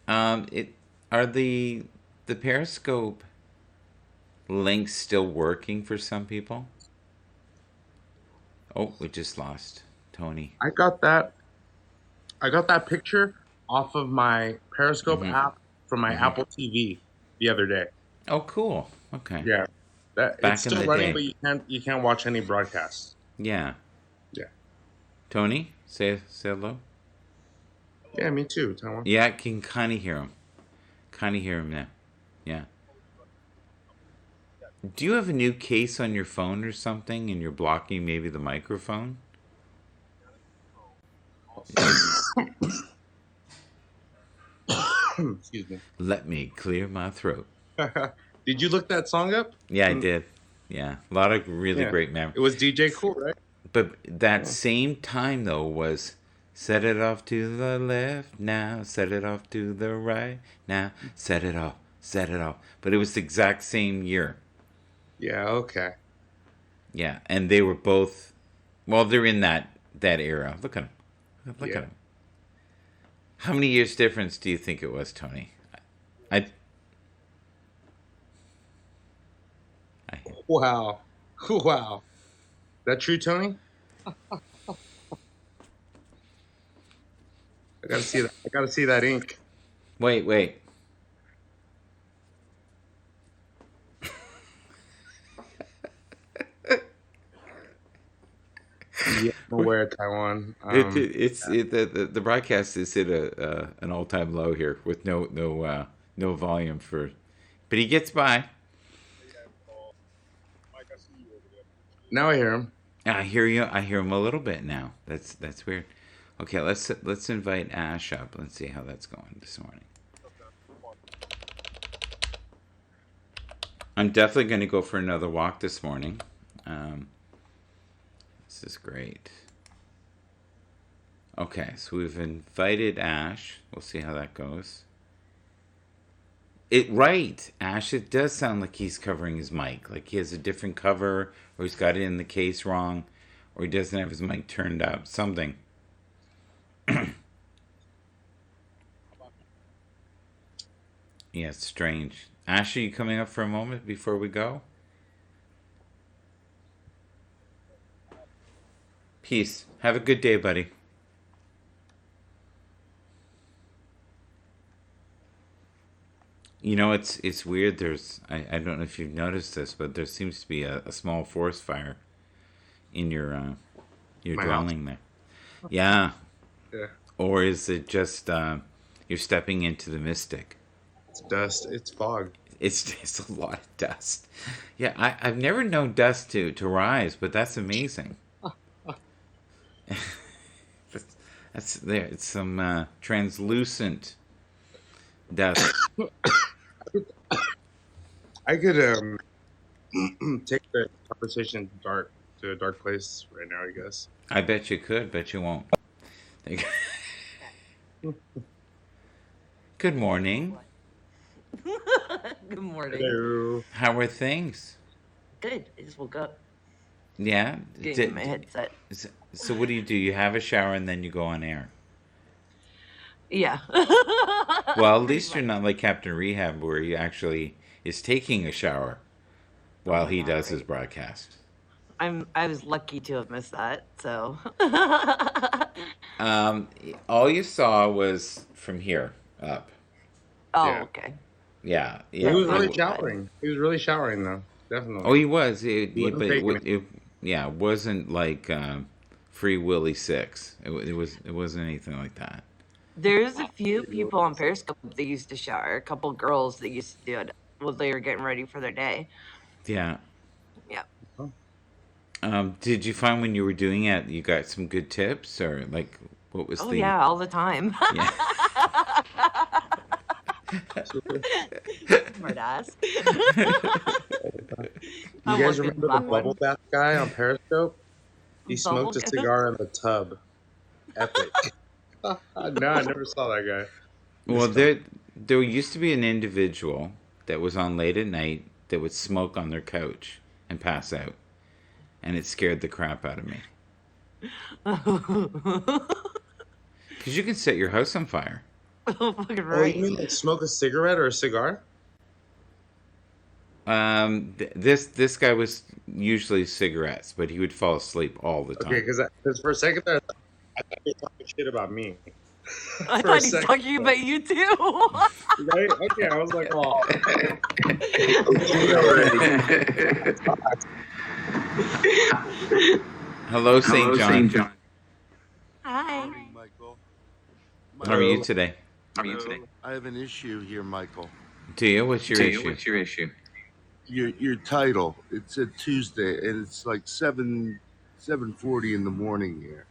It are the Periscope links still working for some people? Oh, we just lost Tony. I got that picture off of my Periscope Mhm. app from my Mhm. Apple TV the other day. Oh, cool. Okay. Yeah. That Back it's in still the running, day. but you can't watch any broadcasts. Yeah. Yeah. Tony, say hello. Yeah, me too, Taiwan. Yeah, I can kind of hear him. Kind of hear him now. Yeah. Do you have a new case on your phone or something, and you're blocking maybe the microphone? Excuse me. Let me clear my throat. Did you look that song up? Yeah, I did. Yeah, a lot of really Yeah. great memories. It was DJ Cool, right? But that same time though was set it off to the left now, set it off to the right now, set it off, set it off. But it was the exact same year. Yeah, okay. Yeah, and they were both, well, they're in that era. Look at them. Look Yeah. at them. How many years difference do you think it was, Tony? I Wow. Wow. That true, Tony? I gotta see that. I gotta see that ink. wait. Yeah, I'm aware, Taiwan. The broadcast is at an all time low here with no volume for, but he gets by. Mike, I see you over there. Now I hear him. I hear you. I hear him a little bit now. That's weird. Okay, let's invite Ash up. Let's see how that's going this morning. I'm definitely going to go for another walk this morning. This is great. Okay, so we've invited Ash. We'll see how that goes. Right, Ash. It does sound like he's covering his mic. Like he has a different cover, or he's got it in the case wrong, or he doesn't have his mic turned up. Something. Yeah, it's strange. Ash, are you coming up for a moment before we go? Peace. Have a good day, buddy. You know, it's weird. I don't know if you've noticed this, but there seems to be a small forest fire in your My dwelling there. Yeah. Yeah. Or is it just you're stepping into the mystic? It's dust. It's fog. It's a lot of dust. Yeah, I've never known dust to rise, but that's amazing. That's there. It's some translucent dust. I could take the conversation to a dark place right now, I guess. I bet you could, but you won't. Good morning. Good morning. Hello. How are things? Good. I just woke up. Yeah. Getting in my headset. So what do? You have a shower and then you go on air. Yeah. Well, at least you're not like Captain Rehab, where he actually is taking a shower while he does his broadcast. I was lucky to have missed that. So. All you saw was from here up. Oh, Yeah. okay. Yeah. He was really Fine. showering. He was really showering, though. Definitely. Oh, he was. wasn't But faking it wasn't like Free Willy 6. It wasn't anything like that. There's a few people on Periscope that used to shower. A couple girls that used to do it while they were getting ready for their day. Yeah. Yeah. Did you find when you were doing it, you got some good tips, or like what was Oh the? yeah, all the time. Yeah. Smart ass. You guys remember the bubble bath guy on Periscope? He smoked a Bubble bath? cigar in the tub. Epic. No, I never saw that guy. Well, there used to be an individual that was on late at night that would smoke on their couch and pass out, and it scared the crap out of me. Because you can set your house on fire. Fucking Oh, right. you mean like smoke a cigarette or a cigar? This guy was usually cigarettes, but he would fall asleep all the time. Okay, because for a second there, I thought you were talking shit about me. I For a thought he's second. talking about you too. Right? Okay, I was like, oh. Hello, St. John. Hi. Michael. How are you today? I have an issue here, Michael. Do you? What's your issue? Your title. It's a Tuesday, and it's like 7:40 in the morning here.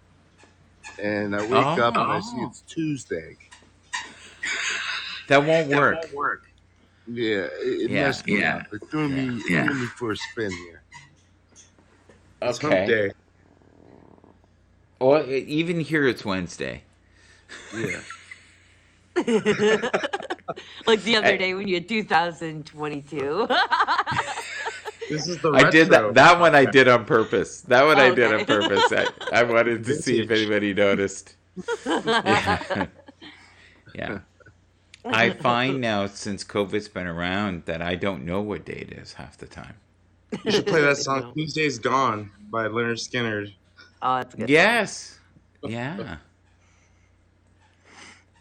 And I wake up and I see it's Tuesday. That won't work. Yeah, it Yeah, messed me yeah, up. It threw me for a spin here. It's hump Okay. day. Well, even here it's Wednesday. Yeah. Like the other day when you had 2022. This is the I did retro. that one I did on purpose. That one I did on Okay. purpose. I wanted to see if Vintage. anybody noticed. Yeah. Yeah. I find now since COVID's been around that I don't know what day it is half the time. You should play that song "Tuesday's Gone" by Leonard Skinner. Oh, that's good. Yes. Yeah.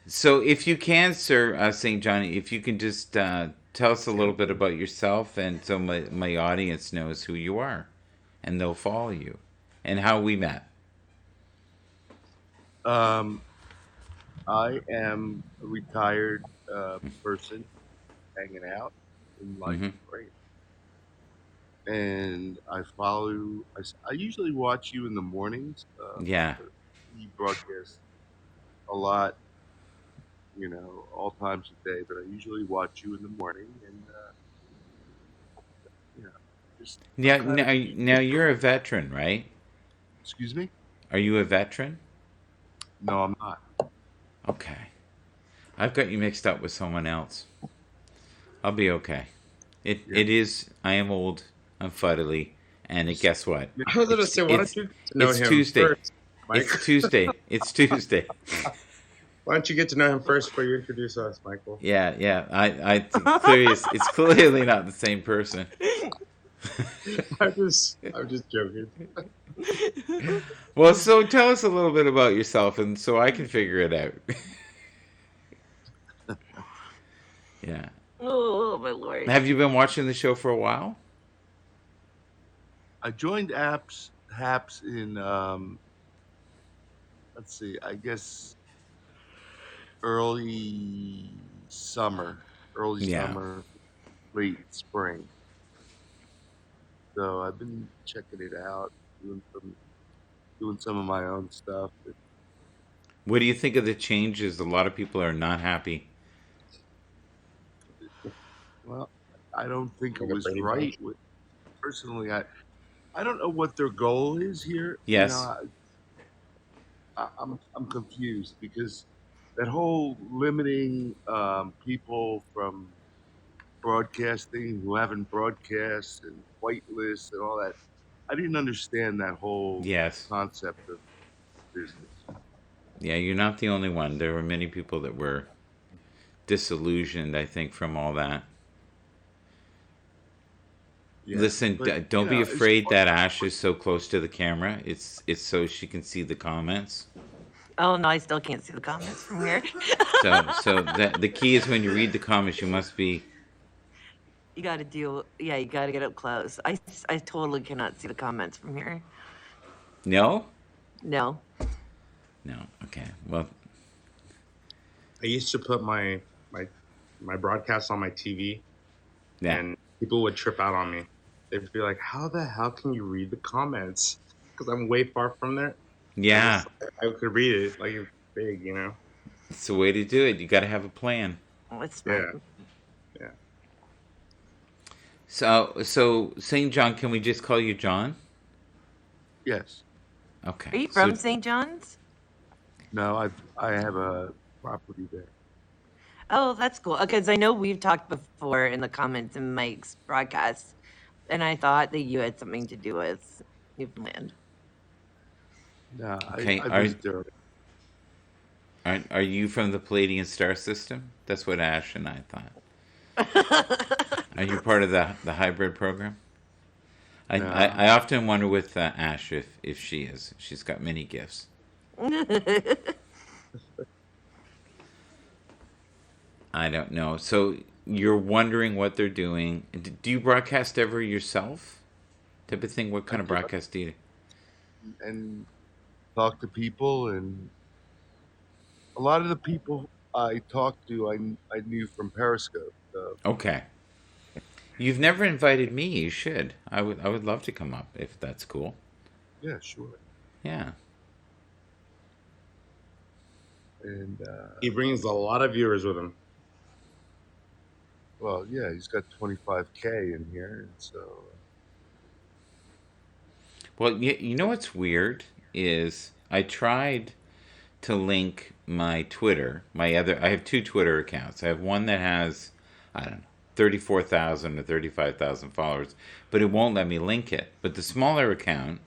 So if you can, sir, St. John, if you can just tell us a little bit about yourself, and so my audience knows who you are, and they'll follow you, and how we met. I am a retired person hanging out in life. Mhm. Great. And I follow. I usually watch you in the mornings. Yeah. You broadcast a lot, all times of day. But I usually watch you in the morning, and just Yeah. kinda- Now you're a veteran, right? Excuse me? Are you a veteran? No, I'm not. Okay. I've got you mixed up with someone else. I'll be okay. It is. I am old. I'm fuddly, and guess what? I was gonna say, why It's- don't you get to know it's him Tuesday. first, Mike? It's Tuesday. It's Tuesday. Why don't you get to know him first before you introduce us, Michael? Yeah. I clearly it's clearly not the same person. I'm just joking. Well, so tell us a little bit about yourself, and so I can figure it out. Yeah. Oh my lord. Have you been watching the show for a while? I joined Happs in let's see, I guess early summer, Yeah. late spring. So I've been checking it out, doing some of my own stuff. What do you think of the changes? A lot of people are not happy. Well, I don't think it Like a was Brady right. Bunch. Personally, I don't know what their goal is here. Yes. I'm confused because that whole limiting people from broadcasting who haven't broadcast and whitelists and all that. I didn't understand that whole Yes. concept of business. Yeah, you're not the only one. There were many people that were disillusioned, I think, from all that. Yeah, Listen, but don't be it's afraid that Ash is so close to the camera. It's so she can see the comments. Oh no, I still can't see the comments from here. So the key is when you read the comments, you must be. You got to you got to get up close. I totally cannot see the comments from here. No. No. No. Okay. Well. I used to put my broadcast on my TV, Yeah. and people would trip out on me. They'd be like, "How the hell can you read the comments?" Because I'm way far from there. Yeah. I could read it like it's big, you know. It's the way to do it. You got to have a plan. Oh, it's smart. Yeah. So St. John, can we just call you John? Yes. Okay. Are you from St. John's? No, I have a property there. Oh, that's cool. Because I know we've talked before in the comments in Mike's broadcast, and I thought that you had something to do with Newfoundland. No, Okay, I visit there. Are you from the Palladian star system? That's what Ash and I thought. Are you part of the hybrid program? No. I often wonder with Ash if she is. She's got many gifts. I don't know. So you're wondering what they're doing. Do you broadcast ever yourself? Type of thing. What kind of broadcast do you? And talk to people, and a lot of the people I talked to, I knew from Periscope. So. Okay. You've never invited me. You should. I would love to come up if that's cool. Yeah, sure. Yeah. And He brings a lot of viewers with him. well, yeah, he's got 25K in here, and so. Well, you know what's weird is I tried to link my Twitter, I have two Twitter accounts. I have one that has, I don't know, 34,000 or 35,000 followers, but it won't let me link it. But the smaller account,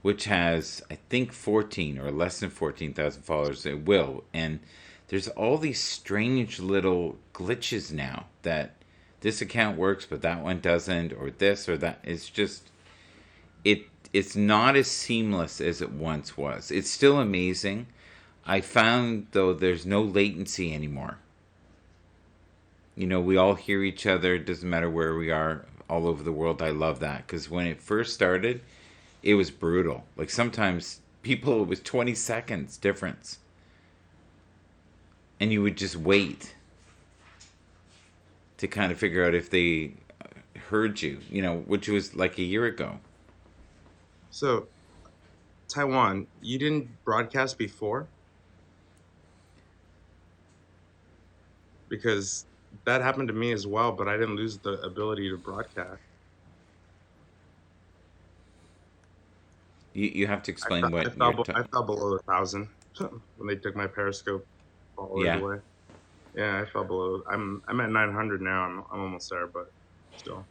which has, I think, 14 or less than 14,000 followers, it will. And there's all these strange little glitches now that this account works, but that one doesn't, or this or that. It's just, it's not as seamless as it once was. It's still amazing. I found, though, there's no latency anymore. You know, we all hear each other. It doesn't matter where we are all over the world. I love that, because when it first started, it was brutal. Like sometimes people, it was 20 seconds difference. And you would just wait to kind of figure out if they heard you, you know, which was like a year ago. So, Taiwan, you didn't broadcast before? Because that happened to me as well, but I didn't lose the ability to broadcast. You have to explain what I fell below 1,000 when they took my Periscope followers away. Yeah, I fell below. I'm at 900 now. I'm almost there, but still.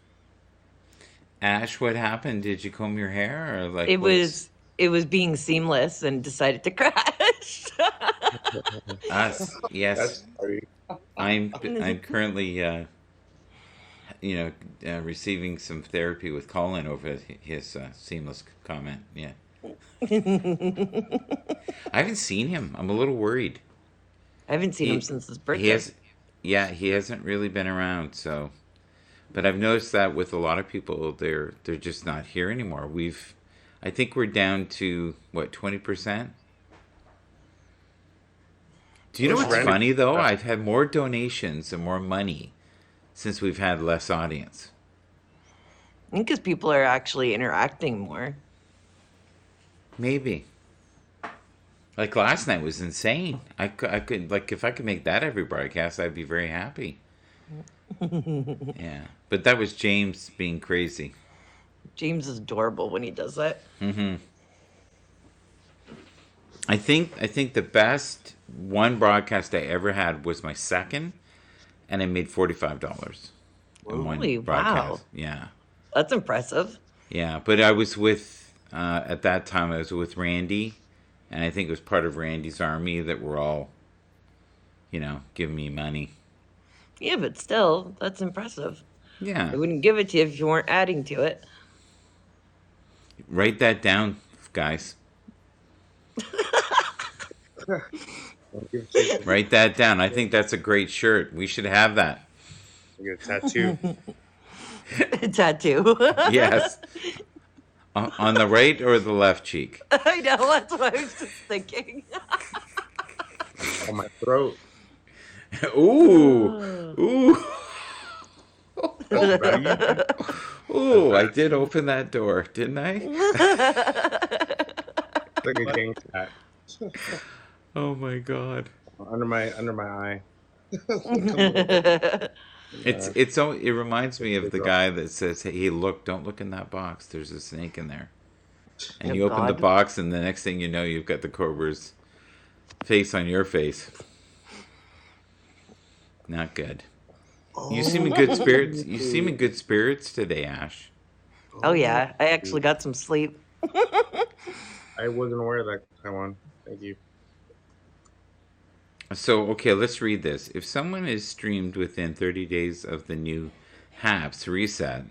Ash, what happened? Did you comb your hair, or like it was being seamless and decided to crash. Us? Yes. That's sorry. I'm currently receiving some therapy with Colin over his seamless comment. Yeah. I haven't seen him. I'm a little worried. I haven't seen him He since his he birthday. has, yeah, he hasn't really been around. So, but I've noticed that with a lot of people, they're just not here anymore. I think we're down to what, 20%. Do you know Where's what's Randy? funny though? I've had more donations and more money since we've had less audience. I think because people are actually interacting more. Maybe. Like last night was insane. I could like if I could make that every broadcast, I'd be very happy. Yeah, but that was James being crazy. James is adorable when he does that. I think the best one broadcast I ever had was my second, and I made $45 in one Holy broadcast. wow. Yeah, That's impressive. yeah. But I was with at that time I was with Randy, and I think it was part of Randy's army that were all, giving me money. Yeah, but still, that's impressive. Yeah, I wouldn't give it to you if you weren't adding to it. write that down, guys. Don't give a shit. Write that down. I think that's a great shirt. We should have that. You get a tattoo. Tattoo. Yes. On the right or the left cheek? I know, that's what I was just thinking. On my throat. Ooh. Ooh. Oh, baby. Ooh, I did open that door, didn't I? Like a gang tat. Oh my god. Under my eye. It reminds me of the guy that says, "Hey, look, don't look in that box. There's a snake in there." And Oh, you open the God. box, and the next thing you know, you've got the cobra's face on your face. Not good. You seem in good spirits. You seem in good spirits today, Ash. Oh yeah, I actually got some sleep. I wasn't aware of that, Taiwan. Thank you. So, okay, let's read this. If someone is streamed within 30 days of the new Happs reset,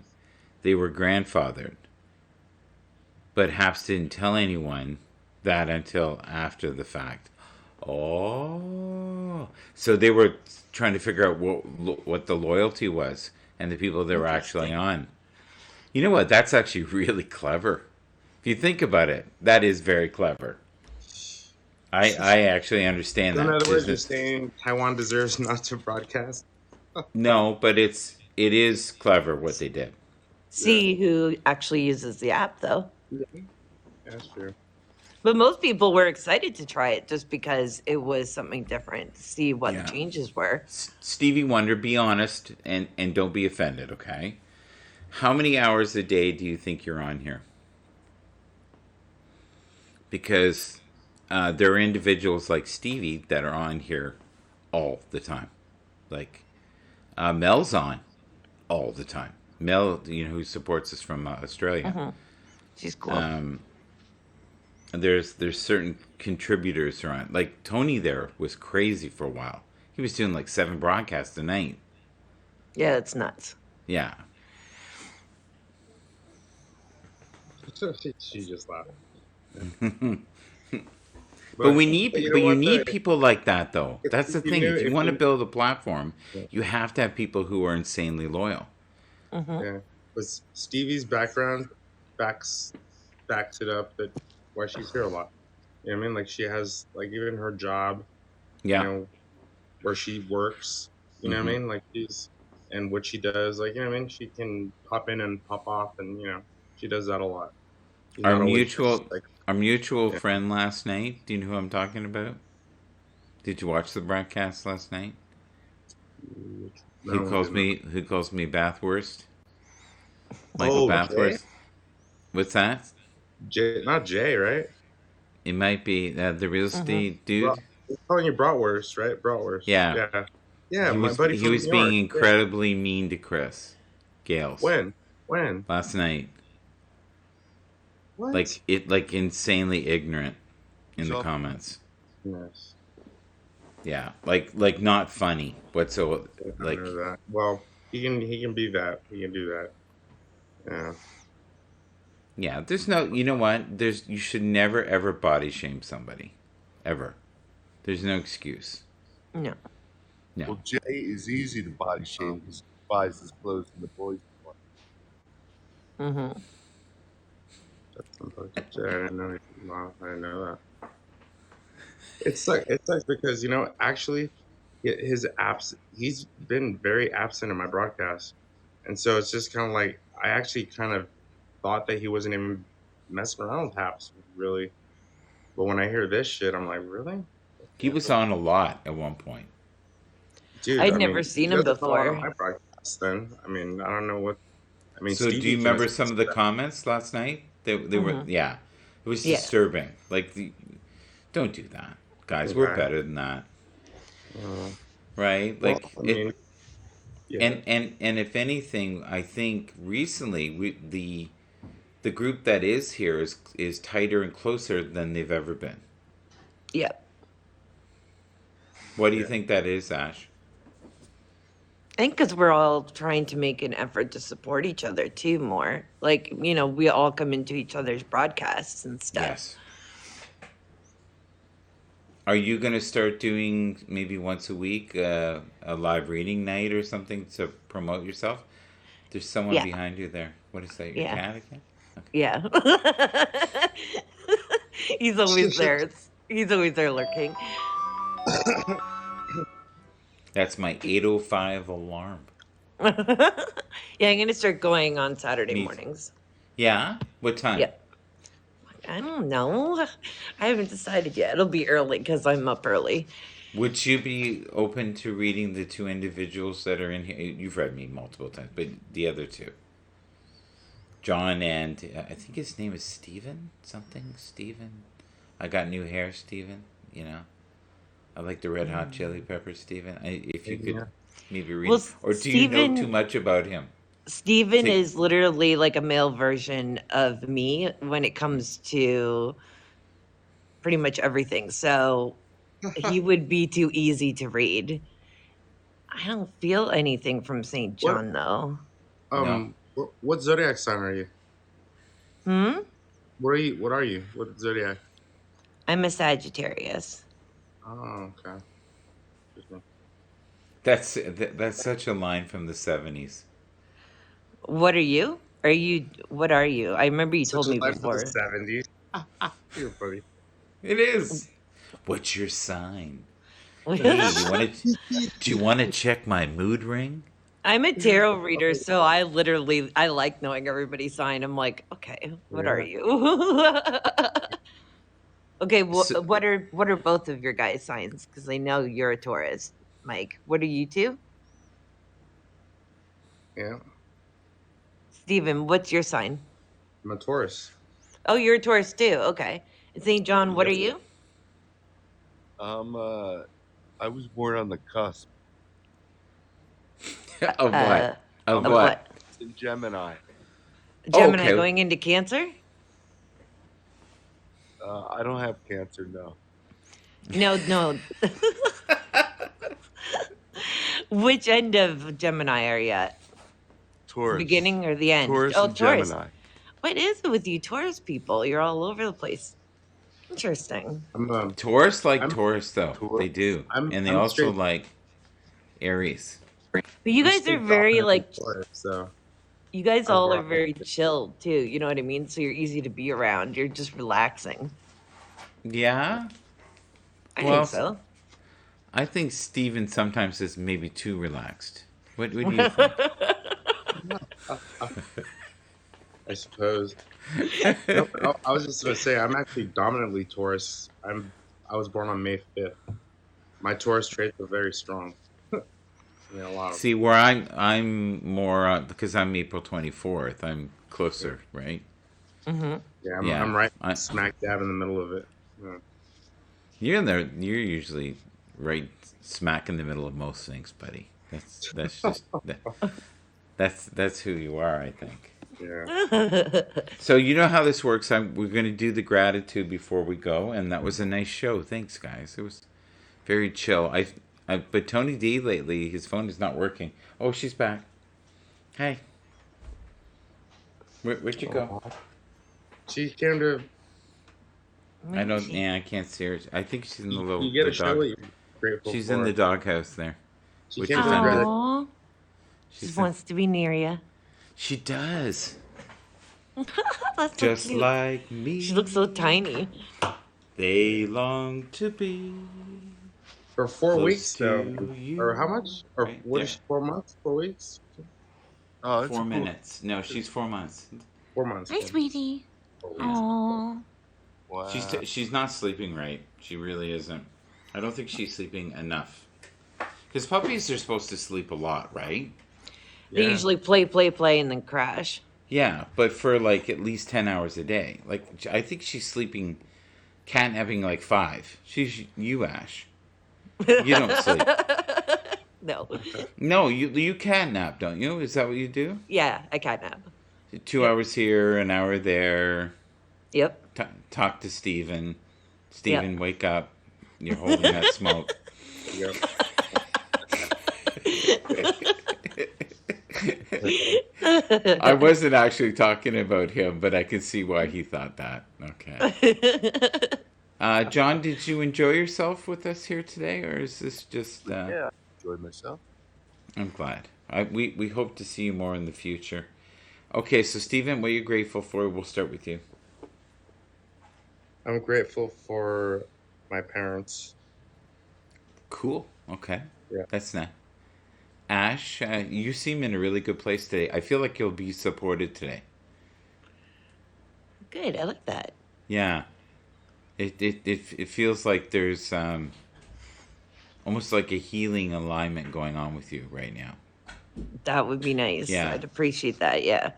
they were grandfathered. But Happs didn't tell anyone that until after the fact. Oh. So they were trying to figure out what the loyalty was and the people that were actually on. You know what? That's actually really clever. If you think about it, that is very clever. I actually understand So that. in other words, you're Business- saying Taiwan deserves not to broadcast? No, but it is clever what they did. See who actually uses the app though. Yeah, that's true. But most people were excited to try it just because it was something different to see what Yeah. the changes were. Stevie Wonder, be honest and don't be offended, okay? How many hours a day do you think you're on here? Because there are individuals like Stevie that are on here all the time. Like Mel's on all the time. Mel, who supports us from Australia. She's cool. There's certain contributors who are on. Like Tony there was crazy for a while. He was doing like 7 broadcasts a night. Yeah, it's nuts. Yeah. She just laughed. But we need, you but know you what, need people like that, though. if- That's the if you thing. knew- If you if want to you- build a platform, Yeah. you have to have people who are insanely loyal. Yeah, but Stevie's background backs it up that why she's here a lot. You know what I mean? Like she has like even her job, Yeah. where she works. You know what I mean? Like and what she does. Like you know what I mean? She can pop in and pop off, and she does that a lot. She's Our not always mutual- just, like, Our mutual Yeah. friend last night. Do you know who I'm talking about? Did you watch the broadcast last night? no, Who calls me Bathwurst? Michael Oh, Jay? Bathwurst. What's that? Jay, not Jay, right? It might be the real estate dude. Bra- He's calling you Bratwurst, right? Bratwurst. Yeah. Yeah, he my was, buddy. he from was New being York. incredibly mean to Chris Gales. Yeah. When? Last night. What? Like insanely ignorant in the So- comments. Yes. Yeah, like not funny whatsoever. I Like know that. Well, he can be that. He can do that. Yeah. Yeah, there's no. You know what? You should never ever body shame somebody, ever. There's no excuse. No. No. Well, Jay is easy to body shame because he buys his clothes in the boys' club. Mm-hmm. I didn't know. Wow, I didn't know that. It sucks because actually, his apps. He's been very absent in my broadcast, and so it's just kind of like I actually kind of thought that he wasn't even messing around with Happs really. But when I hear this shit, I'm like, really? He was on a lot at one point. Dude, I'd I never mean, seen you him guys are on before. my broadcast then. I mean, I don't know what. I mean, So do Stevie you can remember attest some of to the that. comments last night? They were Mm-hmm. yeah. It was Yeah. disturbing. Like don't do that, guys. We're Okay. better than that, right? Well, Like I mean, yeah. and if anything, I think recently the group that is here is tighter and closer than they've ever been. Yep. What do you Yeah. think that is, Ash? I think because we're all trying to make an effort to support each other too more. Like, we all come into each other's broadcasts and stuff. Yes. Are you going to start doing maybe once a week a live reading night or something to promote yourself? There's someone Yeah. behind you there. What is that? Your Yeah. cat again? Yeah. He's always there. He's always there lurking. That's my 8:05 alarm. Yeah, I'm gonna start going on Saturday Me- mornings. Yeah? What time? Yeah. I don't know. I haven't decided yet. It'll be early because I'm up early. Would you be open to reading the two individuals that are in here? You've read me multiple times, but the other two. John and I think his name is Steven something. Steven. I got new hair, Steven. I like the Red Hot Chili Peppers, Steven. If you could Yeah. maybe read, Well, or do you know Steven- too much about him? Steven Take- is literally like a male version of me when it comes to pretty much everything. So he would be too easy to read. I don't feel anything from St. John though. What zodiac sign are you? Hmm? What are you? What are you? What zodiac? I'm a Sagittarius. Oh, okay. That's such a line from the 70s. What are you? What are you? I remember you told Such a me life of before. the 70s. You're funny. It is. What's your sign? Hey, do you want to check my mood ring? I'm a tarot reader, so I like knowing everybody's sign. I'm like, okay, what are you? Okay, So- what are both of your guys' signs? Because I know you're a Taurus, Mike. What are you two? Yeah, Steven, what's your sign? I'm a Taurus. Oh, you're a Taurus too. Okay. And St. John, what are you? I was born on the cusp Of what? Of Of what? what? in Gemini. Gemini Okay. going into Cancer? I don't have cancer, no. No. Which end of Gemini are you at? Taurus. Beginning or the end? Taurus Oh, and Taurus. Gemini. What is it with you Taurus people? You're all over the place. Interesting. I'm Taurus like I'm- Taurus, though. Taurus. They do. I'm- And they I'm also straight- like Aries. But you guys are very like Taurus, so you guys I'm all are wrong. very chill too. You know what I mean? So you're easy to be around. You're just relaxing. Yeah? I Well, think so. I think Steven sometimes is maybe too relaxed. What do you think? I suppose. No, I was just gonna say I'm actually dominantly Taurus. I was born on May 5th. My Taurus traits are very strong. I mean, a lot of See, where I'm more, because I'm April 24th, I'm closer, right? Hmm. yeah, yeah, I'm right I- smack dab in the middle of it. Yeah. You're usually right smack in the middle of most things, buddy. That's just that's who you are, I think. Yeah. So you know how this works. We're going to do the gratitude before we go, and that was a nice show. Thanks, guys. It was very chill. But Tony D lately, his phone is not working. Oh, she's back. Hey. Where'd you go? She came to. I don't. Yeah, I can't see her. I think she's in the little You get the to show what dog. you're grateful She's for. in the doghouse there, She which came is to under. Aww. She She's wants to be near you. she does. That's so Just cute. like me. She looks so tiny. They long to be for 4 close weeks though, to you. or how much? Or Right what there. is she, 4 months? 4 weeks? Oh, that's 4 cool. minutes. No, she's 4 months. 4 months. Hi, sweetie. 4 weeks. Aww. Wow. She's not sleeping right. She really isn't. I don't think she's sleeping enough. Because puppies are supposed to sleep a lot, right? They Yeah. usually play, and then crash. Yeah, but for like at least 10 hours a day. Like, I think she's sleeping, catnapping like 5. She's you, Ash. You don't sleep. No. No, you catnap, don't you? Is that what you do? Yeah, I catnap. 2 hours here, an hour there. Yep. Talk to Steven. Steven, wake up. You're holding that smoke. Yep. I wasn't actually talking about him, but I can see why he thought that. Okay. John, did you enjoy yourself with us here today, or is this just... Yeah, I enjoyed myself. I'm glad. We hope to see you more in the future. Okay, so Steven, what are you grateful for? We'll start with you. I'm grateful for my parents. Cool. Okay. Yeah. That's nice. Ash, you seem in a really good place today. I feel like you'll be supported today. Good. I like that. Yeah. It feels like there's almost like a healing alignment going on with you right now. That would be nice. Yeah. I'd appreciate that. Yeah.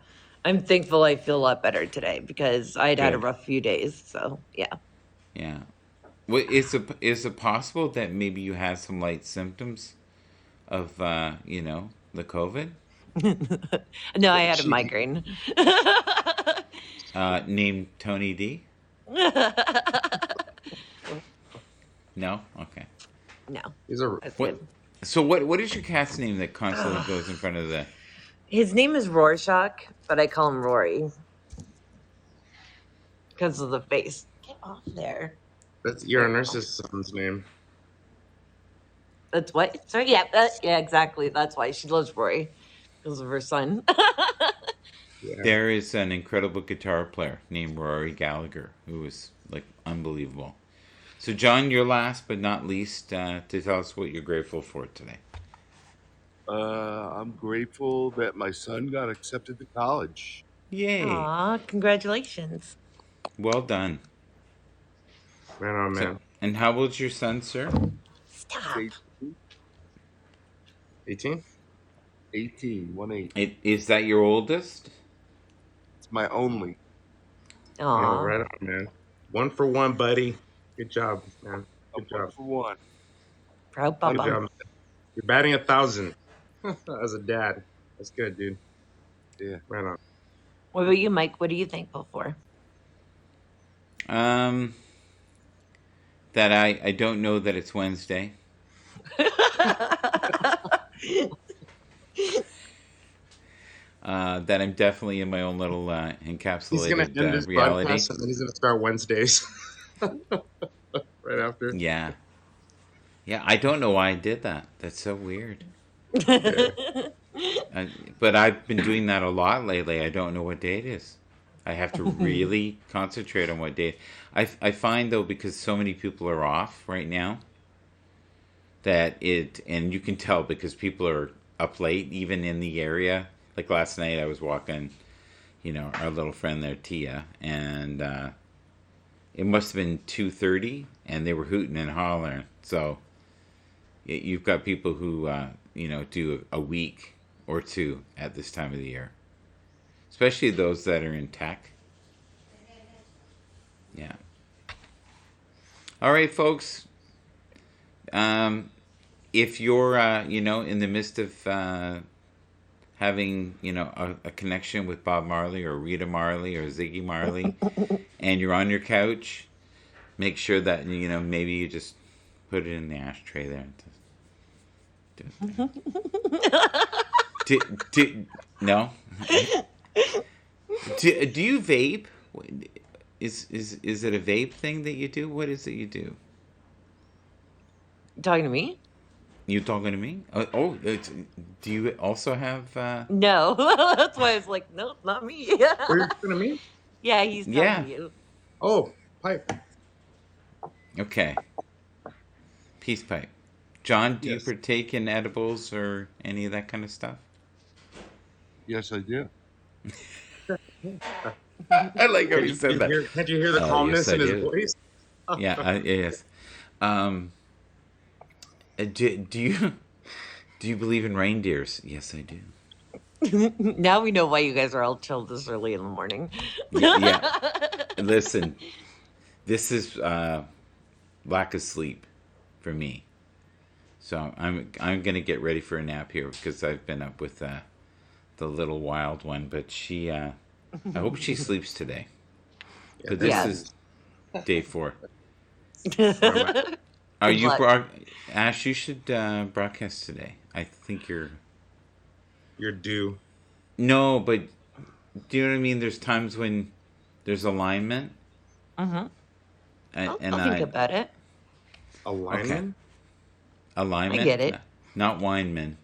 I'm thankful I feel a lot better today because I'd had a Good. rough few days. So, yeah. Yeah. Well, is it possible that maybe you had some light symptoms of the COVID? No, I had a migraine. Named Tony D? No? Okay. No, He's a that's What? good. So what is your cat's name that constantly goes in front of the... His name is Rorschach, but I call him Rory because of the face. Get off there. that's your nurse's son's name. That's what? Sorry, yeah, yeah, exactly. That's why she loves Rory because of her son. Yeah. There is an incredible guitar player named Rory Gallagher who is like unbelievable. So John, you're last but not least to tell us what you're grateful for today. I'm grateful that my son got accepted to college. Yay! Aw, congratulations. Well done. Man, oh man. And how old's your son, sir? Stop. 18? 18, 1-8. Is that your oldest? It's my only. Yeah, Aw, right on, man. 1 for 1, buddy. Good job, man. Good One job. for one. proud Good Bubba. job. You're batting 1,000 as a dad. That's good, dude. Yeah. Right on. What about you, Mike? What are you thankful for? That I don't know that it's Wednesday. That I'm definitely in my own little He's encapsulated gonna end his reality. broadcast and then he's gonna start Wednesdays. Right after. Yeah. Yeah, I don't know why I did that. That's so weird. But I've been doing that a lot lately. I don't know what day it is. I have to really concentrate on what day. I find, though, because so many people are off right now, that and you can tell because people are up late, even in the area. Like last night, I was walking, our little friend there, Tia, and it must have been 2:30, and they were hooting and hollering. So you've got people who, do a week or two at this time of the year, especially those that are in tech. Yeah. All right, folks. If you're, in the midst of having, a connection with Bob Marley or Rita Marley or Ziggy Marley, and you're on your couch, make sure that, maybe you just put it in the ashtray there. No. Do you vape? Is it a vape thing that you do? What is it you do? Talking to me? You talking to me? Do you also have? No. That's why I was like, nope, not me. Are you talking to me? Yeah, he's talking Yeah. to you. Oh, pipe. Okay. Peace pipe. John, do you Yes. partake in edibles or any of that kind of stuff? Yes, I do. I like how Can't he you, said that. can't you hear the Oh, calmness yes, I in his do. voice? Yeah. Yes. Do you believe in reindeers? Yes, I do. Now we know why you guys are all chilled this early in the morning. Yeah. Listen, this is lack of sleep for me. So I'm gonna get ready for a nap here because I've been up with the little wild one. But she, I hope she sleeps today. Because this Yeah. is day 4. Right. Are Good you luck. Ash? You should broadcast today. I think you're. You're due. No, but do you know what I mean? There's times when there's alignment, Mm-hmm. and, I'll and think I about it. Alignment? alignment. I get it. Not Weinman.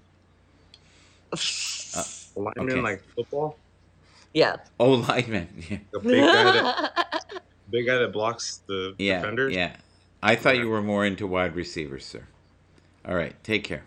Alignment Okay. like football? Yeah. Oh, lineman. Yeah, The big guy that blocks the yeah, defenders? yeah. I thought Yeah. you were more into wide receivers, sir. All right, take care.